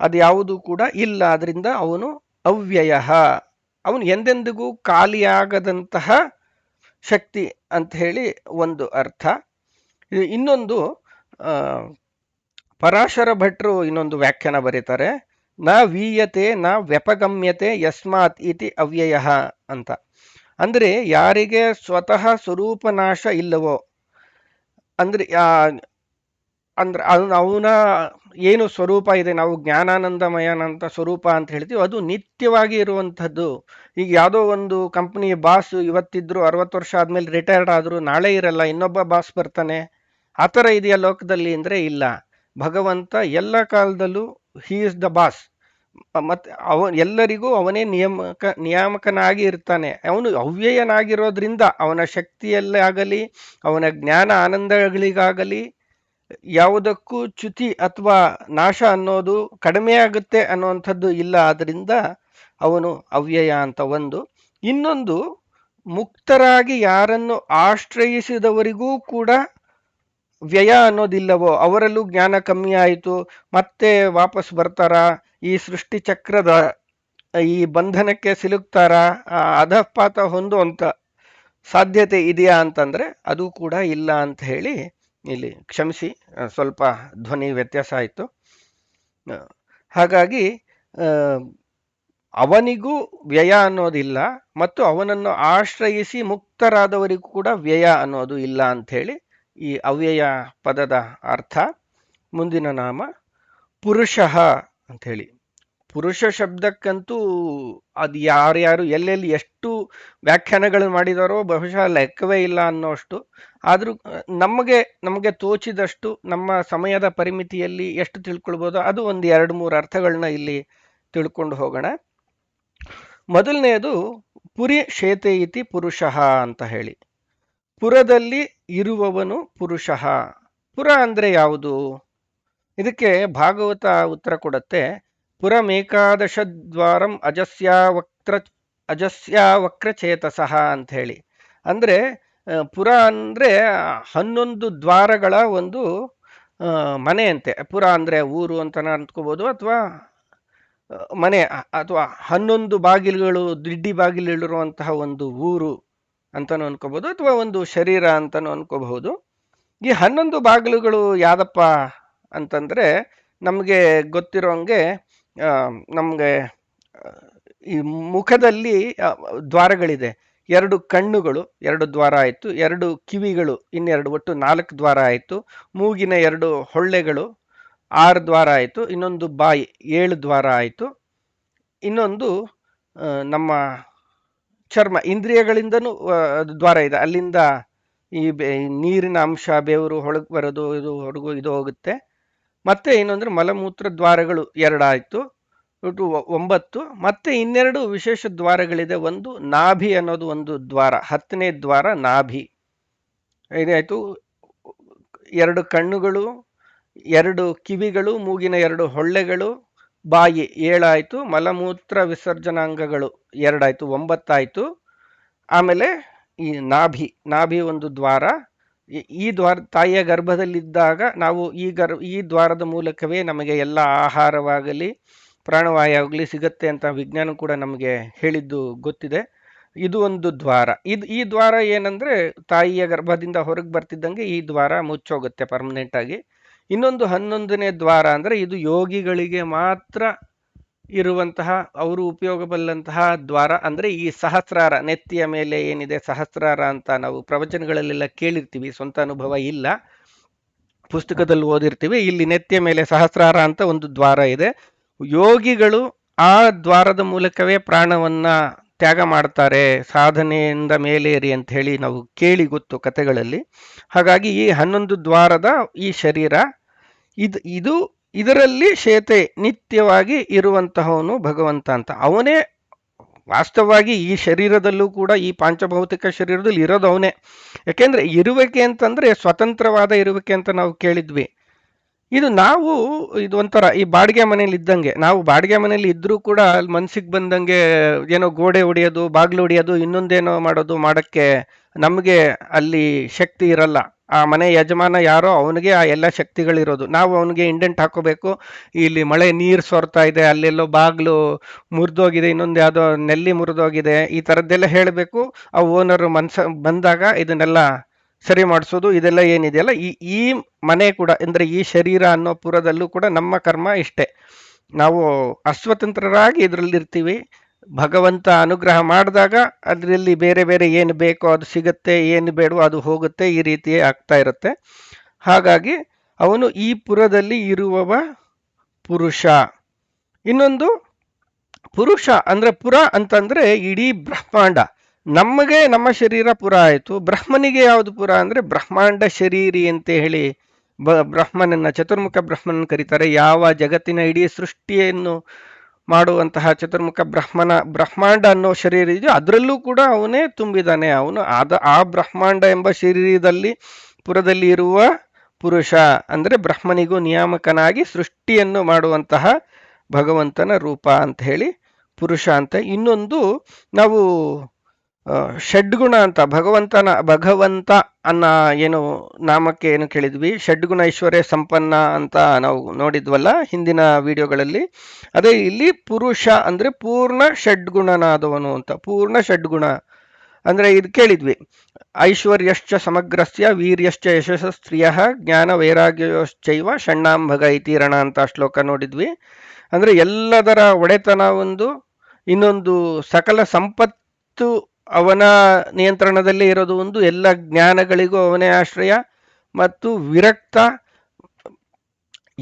ಅದು ಯಾವುದು ಕೂಡ ಇಲ್ಲ. ಅದರಿಂದ ಅವನು ಅವ್ಯಯ, ಅವನು ಎಂದೆಂದಿಗೂ ಖಾಲಿಯಾಗದಂತಹ ಶಕ್ತಿ ಅಂತ ಹೇಳಿ ಒಂದು ಅರ್ಥ. ಇನ್ನೊಂದು ಪರಾಶರ ಭಟ್ರು ಇನ್ನೊಂದು ವ್ಯಾಖ್ಯಾನ ಬರೀತಾರೆ. ನ ವೀಯತೆ ನ ವ್ಯಪಗಮ್ಯತೆ ಯಸ್ಮಾತ್ ಇತಿ ಅವ್ಯಯ ಅಂತ. ಅಂದ್ರೆ ಯಾರಿಗೆ ಸ್ವತಃ ಸ್ವರೂಪನಾಶ ಇಲ್ಲವೋ, ಅಂದ್ರೆ ಅಂದ್ರೆ ಅವನ ಏನು ಸ್ವರೂಪ ಇದೆ, ನಾವು ಜ್ಞಾನಾನಂದಮಯನಂತ ಸ್ವರೂಪ ಅಂತ ಹೇಳ್ತೀವಿ, ಅದು ನಿತ್ಯವಾಗಿ ಇರುವಂಥದ್ದು. ಈಗ ಯಾವುದೋ ಒಂದು ಕಂಪ್ನಿ ಬಾಸ್ ಇವತ್ತಿದ್ರು 60 ವರ್ಷ ಆದ್ಮೇಲೆ ರಿಟೈರ್ಡ್ ಆದ್ರು, ನಾಳೆ ಇರಲ್ಲ, ಇನ್ನೊಬ್ಬ ಬಾಸ್ ಬರ್ತಾನೆ, ಆ ಥರ ಇದೆಯಾ ಲೋಕದಲ್ಲಿ ಅಂದ್ರೆ ಇಲ್ಲ. ಭಗವಂತ ಎಲ್ಲ ಕಾಲದಲ್ಲೂ ಹಿ ಇಸ್ ದ ಬಾಸ್, ಮತ್ತೆ ಎಲ್ಲರಿಗೂ ಅವನೇ ನಿಯಾಮಕನಾಗಿ ಇರ್ತಾನೆ. ಅವನು ಅವ್ಯಯನಾಗಿರೋದ್ರಿಂದ ಅವನ ಶಕ್ತಿಯಲ್ಲೇ ಆಗಲಿ, ಅವನ ಜ್ಞಾನ ಆನಂದಗಳಿಗಾಗಲಿ ಯಾವುದಕ್ಕೂ ಚ್ಯುತಿ ಅಥವಾ ನಾಶ ಅನ್ನೋದು, ಕಡಿಮೆ ಆಗುತ್ತೆ ಅನ್ನುವಂಥದ್ದು ಇಲ್ಲ. ಆದ್ರಿಂದ ಅವನು ಅವ್ಯಯ ಅಂತ ಒಂದು. ಇನ್ನೊಂದು, ಮುಕ್ತರಾಗಿ ಯಾರನ್ನು ಆಶ್ರಯಿಸಿದವರಿಗೂ ಕೂಡ ವ್ಯಯ ಅನ್ನೋದಿಲ್ಲವೋ, ಅವರಲ್ಲೂ ಜ್ಞಾನ ಕಮ್ಮಿ ಆಯಿತು, ಮತ್ತೆ ವಾಪಸ್ ಬರ್ತಾರ, ಈ ಸೃಷ್ಟಿ ಚಕ್ರದ ಈ ಬಂಧನಕ್ಕೆ ಸಿಲುಕ್ತಾರ, ಅಧಃಪಾತ ಹೊಂದುವಂತ ಸಾಧ್ಯತೆ ಇದೆಯಾ ಅಂತಂದ್ರೆ ಅದು ಕೂಡ ಇಲ್ಲ ಅಂತ ಹೇಳಿ ಇಲ್ಲಿ, ಕ್ಷಮಿಸಿ ಸ್ವಲ್ಪ ಧ್ವನಿ ವ್ಯತ್ಯಾಸ ಆಯಿತು. ಹಾಗಾಗಿ ಅವನಿಗೂ ವ್ಯಯ ಅನ್ನೋದಿಲ್ಲ, ಮತ್ತು ಅವನನ್ನು ಆಶ್ರಯಿಸಿ ಮುಕ್ತರಾದವರಿಗೂ ಕೂಡ ವ್ಯಯ ಅನ್ನೋದು ಇಲ್ಲ ಅಂಥೇಳಿ ಈ ಅವ್ಯಯ ಪದದ ಅರ್ಥ. ಮುಂದಿನ ನಾಮ ಪುರುಷಃ ಅಂಥೇಳಿ. ಪುರುಷ ಶಬ್ದಕ್ಕಂತೂ ಅದು ಯಾರ್ಯಾರು ಎಲ್ಲೆಲ್ಲಿ ಎಷ್ಟು ವ್ಯಾಖ್ಯಾನಗಳು ಮಾಡಿದಾರೋ ಬಹುಶಃ ಲೆಕ್ಕವೇ ಇಲ್ಲ ಅನ್ನೋಷ್ಟು. ಆದರೂ ನಮಗೆ ತೋಚಿದಷ್ಟು ನಮ್ಮ ಸಮಯದ ಪರಿಮಿತಿಯಲ್ಲಿ ಎಷ್ಟು ತಿಳ್ಕೊಳ್ಬೋದು ಅದು ಒಂದು 2-3 ಅರ್ಥಗಳನ್ನ ಇಲ್ಲಿ ತಿಳ್ಕೊಂಡು ಹೋಗೋಣ. ಮೊದಲನೆಯದು ಪುರಿ ಶೇತೆ ಇತಿ ಪುರುಷಃ ಅಂತ ಹೇಳಿ. ಪುರದಲ್ಲಿ ಇರುವವನು ಪುರುಷಃ. ಪುರ ಅಂದ್ರೆ ಯಾವುದು? ಇದಕ್ಕೆ ಭಾಗವತ ಉತ್ತರ ಕೊಡುತ್ತೆ. ಪುರಮೇಕಾದಶ ದ್ವಾರಂ ಅಜಸ್ಯ ವಕ್ರಚೇತಸಃ ಅಂತ ಹೇಳಿ. ಅಂದ್ರೆ ಪುರ ಅಂದ್ರೆ 11 ದ್ವಾರಗಳ ಒಂದು ಮನೆ ಅಂತೆ. ಪುರ ಅಂದ್ರೆ ಊರು ಅಂತ ಅನ್ಕೋಬಹುದು, ಅಥವಾ ಮನೆ, ಅಥವಾ 11 ಬಾಗಿಲುಗಳು, ದಿಡ್ಡಿ ಬಾಗಿಲಿರುವಂತಹ ಒಂದು ಊರು ಅಂತಾನು ಅನ್ಕೋಬಹುದು, ಅಥವಾ ಒಂದು ಶರೀರ ಅಂತಾನು ಅನ್ಕೋಬಹುದು. ಈ 11 ಬಾಗಿಲುಗಳು ಯಾವ್ದಪ್ಪ ಅಂತಂದ್ರೆ, ನಮಗೆ ಗೊತ್ತಿರೋಂಗೆ ನಮಗೆ ಈ ಮುಖದಲ್ಲಿ ದ್ವಾರಗಳಿದೆ. 2 ಕಣ್ಣುಗಳು, 2 ದ್ವಾರ ಆಯಿತು. 2 ಕಿವಿಗಳು, ಇನ್ನೆರಡು, ಒಟ್ಟು 4 ದ್ವಾರ ಆಯಿತು. ಮೂಗಿನ 2 ಹೊಳ್ಳೆಗಳು, 6 ದ್ವಾರ ಆಯಿತು. ಇನ್ನೊಂದು ಬಾಯಿ, 7 ದ್ವಾರ ಆಯಿತು. ಇನ್ನೊಂದು ನಮ್ಮ ಚರ್ಮ, ಇಂದ್ರಿಯಗಳಿಂದನೂ ದ್ವಾರ ಇದೆ. ಅಲ್ಲಿಂದ ಈ ನೀರಿನ ಅಂಶ, ಬೆವರು ಹೊಳಗೆ ಬರೋದು, ಇದು ಹೊರಗು ಇದು ಹೋಗುತ್ತೆ. ಮತ್ತೆ ಇನ್ನೊಂದ್ರೆ ಮಲಮೂತ್ರ ದ್ವಾರಗಳು 2 ಆಯಿತು, ಒಟ್ಟು 9. ಮತ್ತೆ ಇನ್ನೆರಡು ವಿಶೇಷ ದ್ವಾರಗಳಿದೆ. ಒಂದು ನಾಭಿ ಅನ್ನೋದು ಒಂದು ದ್ವಾರ, 10ನೇ ದ್ವಾರ ನಾಭಿ. ಇದಾಯ್ತು. 2 ಕಣ್ಣುಗಳು, 2 ಕಿವಿಗಳು, ಮೂಗಿನ 2 ಹೊಳ್ಳೆಗಳು, ಬಾಯಿ 7 ಆಯಿತು. ಮಲಮೂತ್ರ ವಿಸರ್ಜನಾಂಗಗಳು 2 ಆಯಿತು, 9 ಆಯಿತು. ಆಮೇಲೆ ಈ ನಾಭಿ ಒಂದು ದ್ವಾರ. ಈ ದ್ವಾರ, ತಾಯಿಯ ಗರ್ಭದಲ್ಲಿದ್ದಾಗ ನಾವು ಈ ದ್ವಾರದ ಮೂಲಕವೇ ನಮಗೆ ಎಲ್ಲ ಆಹಾರವಾಗಲಿ ಪ್ರಾಣವಾಯು ಆಗಲಿ ಸಿಗತ್ತೆ ಅಂತ ವಿಜ್ಞಾನ ಕೂಡ ನಮಗೆ ಹೇಳಿದ್ದು ಗೊತ್ತಿದೆ. ಇದು ಒಂದು ದ್ವಾರ. ಈ ದ್ವಾರ ಏನಂದ್ರೆ, ತಾಯಿಯ ಗರ್ಭದಿಂದ ಹೊರಗೆ ಬರ್ತಿದ್ದಂಗೆ ಈ ದ್ವಾರ ಮುಚ್ಚೋಗುತ್ತೆ ಪರ್ಮನೆಂಟ್ ಆಗಿ. ಇನ್ನೊಂದು 11ನೇ ದ್ವಾರ ಅಂದ್ರೆ, ಇದು ಯೋಗಿಗಳಿಗೆ ಮಾತ್ರ ಇರುವಂತಹ, ಅವರು ಉಪಯೋಗಬಲ್ಲಂತಹ ದ್ವಾರ. ಅಂದ್ರೆ ಈ ಸಹಸ್ರಾರ, ನೆತ್ತಿಯ ಮೇಲೆ ಏನಿದೆ ಸಹಸ್ರಾರ ಅಂತ ನಾವು ಪ್ರವಚನಗಳಲ್ಲೆಲ್ಲ ಕೇಳಿರ್ತೀವಿ, ಸ್ವಂತ ಅನುಭವ ಇಲ್ಲ, ಪುಸ್ತಕದಲ್ಲಿ ಓದಿರ್ತೀವಿ. ಇಲ್ಲಿ ನೆತ್ತಿಯ ಮೇಲೆ ಸಹಸ್ರಾರ ಅಂತ ಒಂದು ದ್ವಾರ ಇದೆ. ಯೋಗಿಗಳು ಆ ದ್ವಾರದ ಮೂಲಕವೇ ಪ್ರಾಣವನ್ನ ತ್ಯಾಗ ಮಾಡ್ತಾರೆ, ಸಾಧನೆಯಿಂದ ಮೇಲೇರಿ ಅಂತ ಹೇಳಿ ನಾವು ಕೇಳಿ ಗೊತ್ತು ಕಥೆಗಳಲ್ಲಿ. ಹಾಗಾಗಿ ಈ 11 ದ್ವಾರದ ಈ ಶರೀರ, ಇದರಲ್ಲಿ ಶೇತೆ ನಿತ್ಯವಾಗಿ ಇರುವಂತಹವನು ಭಗವಂತ ಅಂತ. ಅವನೇ ವಾಸ್ತವವಾಗಿ ಈ ಶರೀರದಲ್ಲೂ ಕೂಡ, ಈ ಪಾಂಚಭೌತಿಕ ಶರೀರದಲ್ಲಿ ಇರೋದು ಅವನೇ. ಯಾಕೆಂದ್ರೆ ಇರುವಿಕೆ ಅಂತಂದ್ರೆ ಸ್ವತಂತ್ರವಾದ ಇರುವಿಕೆ ಅಂತ ನಾವು ಕೇಳಿದ್ವಿ. ಇದು ಒಂಥರ ಈ ಬಾಡಿಗೆ ಮನೇಲಿ ಇದ್ದಂಗೆ. ನಾವು ಬಾಡಿಗೆ ಮನೇಲಿ ಇದ್ರೂ ಕೂಡ ಅಲ್ಲಿ ಮನ್ಸಿಗೆ ಬಂದಂಗೆ ಏನೋ ಗೋಡೆ ಹೊಡೆಯೋದು, ಬಾಗ್ಲು ಹೊಡೆಯೋದು, ಇನ್ನೊಂದೇನೋ ಮಾಡಕ್ಕೆ ನಮಗೆ ಅಲ್ಲಿ ಶಕ್ತಿ ಇರಲ್ಲ. ಆ ಮನೆ ಯಜಮಾನ ಯಾರೋ, ಅವನಿಗೆ ಆ ಎಲ್ಲ ಶಕ್ತಿಗಳಿರೋದು. ನಾವು ಅವನಿಗೆ ಇಂಡೆಂಟ್ ಹಾಕೋಬೇಕು. ಇಲ್ಲಿ ಮಳೆ ನೀರು ಸೋರ್ತಾ ಇದೆ, ಅಲ್ಲೆಲ್ಲೋ ಬಾಗ್ಲು ಮುರಿದೋಗಿದೆ, ಇನ್ನೊಂದು ಯಾವುದೋ ನೆಲ್ಲಿ ಮುರಿದೋಗಿದೆ, ಈ ಥರದ್ದೆಲ್ಲ ಹೇಳಬೇಕು. ಆ ಓನರ್ ಬಂದಾಗ ಇದನ್ನೆಲ್ಲ ಸರಿ ಮಾಡಿಸೋದು, ಇದೆಲ್ಲ ಏನಿದೆಯಲ್ಲ, ಈ ಮನೆ ಕೂಡ ಅಂದ್ರೆ ಈ ಶರೀರ ಅನ್ನೋ ಪುರದಲ್ಲೂ ಕೂಡ ನಮ್ಮ ಕರ್ಮ ಇಷ್ಟೇ. ನಾವು ಅಸ್ವತಂತ್ರರಾಗಿ ಇದರಲ್ಲಿರ್ತೀವಿ. ಭಗವಂತ ಅನುಗ್ರಹ ಮಾಡಿದಾಗ ಅದರಲ್ಲಿ ಬೇರೆ ಬೇರೆ ಏನು ಬೇಕೋ ಅದು ಸಿಗುತ್ತೆ, ಏನು ಬೇಡವೋ ಅದು ಹೋಗುತ್ತೆ, ಈ ರೀತಿ ಆಗ್ತಾ ಇರುತ್ತೆ. ಹಾಗಾಗಿ ಅವನು ಈ ಪುರದಲ್ಲಿ ಇರುವವ ಪುರುಷ. ಇನ್ನೊಂದು ಪುರುಷ ಅಂದ್ರೆ, ಪುರ ಅಂತಂದ್ರೆ ಇಡೀ ಬ್ರಹ್ಮಾಂಡ. ನಮಗೆ ನಮ್ಮ ಶರೀರ ಪುರ ಆಯಿತು. ಬ್ರಹ್ಮನಿಗೆ ಯಾವುದು ಪುರ ಅಂದ್ರೆ ಬ್ರಹ್ಮಾಂಡ ಶರೀರಿ ಅಂತ ಹೇಳಿ ಬ್ರಹ್ಮನನ್ನ, ಚತುರ್ಮುಖ ಬ್ರಹ್ಮನನ್ನು ಕರೀತಾರೆ. ಯಾವ ಜಗತ್ತಿನ ಇಡೀ ಸೃಷ್ಟಿಯನ್ನು ಮಾಡುವಂತಹ ಚತುರ್ಮುಖ ಬ್ರಹ್ಮಾಂಡ ಅನ್ನೋ ಶರೀರ ಇದೆಯೋ ಅದರಲ್ಲೂ ಕೂಡ ಅವನೇ ತುಂಬಿದಾನೆ. ಅವನು ಆ ಬ್ರಹ್ಮಾಂಡ ಎಂಬ ಶರೀರದಲ್ಲಿ ಪುರದಲ್ಲಿ ಇರುವ ಪುರುಷ ಅಂದ್ರೆ ಬ್ರಹ್ಮನಿಗೂ ನಿಯಾಮಕನಾಗಿ ಸೃಷ್ಟಿಯನ್ನು ಮಾಡುವಂತಹ ಭಗವಂತನ ರೂಪ ಅಂತ ಹೇಳಿ ಪುರುಷ ಅಂತ. ಇನ್ನೊಂದು ನಾವು ಷಡ್ಗುಣ ಅಂತ, ಭಗವಂತ ಅನ್ನ ಏನು ನಾಮಕ್ಕೆ ಏನು ಕೇಳಿದ್ವಿ, ಷಡ್ಗುಣ ಐಶ್ವರ್ಯ ಸಂಪನ್ನ ಅಂತ ನಾವು ನೋಡಿದ್ವಲ್ಲ ಹಿಂದಿನ ವಿಡಿಯೋಗಳಲ್ಲಿ. ಅದೇ ಇಲ್ಲಿ ಪುರುಷ ಅಂದ್ರೆ ಪೂರ್ಣ ಷಡ್ಗುಣನಾದವನು ಅಂತ. ಪೂರ್ಣ ಷಡ್ಗುಣ ಅಂದ್ರೆ ಇದು ಕೇಳಿದ್ವಿ, ಐಶ್ವರ್ಯಶ್ಚ ಸಮಗ್ರಸ್ಯ ವೀರ್ಯಶ್ಚ ಯಶಸ್ಸ ಸ್ತ್ರೀಯ ಜ್ಞಾನ ವೈರಾಗ್ಯಶ್ಚೈವ ಷಣ್ಣಾಂಭಗ ಇತೀರಣ ಅಂತ ಶ್ಲೋಕ ನೋಡಿದ್ವಿ. ಅಂದ್ರೆ ಎಲ್ಲದರ ಒಡೆತನ ಒಂದು, ಇನ್ನೊಂದು ಸಕಲ ಸಂಪತ್ತು ಅವನ ನಿಯಂತ್ರಣದಲ್ಲೇ ಇರೋದು ಒಂದು, ಎಲ್ಲ ಜ್ಞಾನಗಳಿಗೂ ಅವನೇ ಆಶ್ರಯ, ಮತ್ತು ವಿರಕ್ತ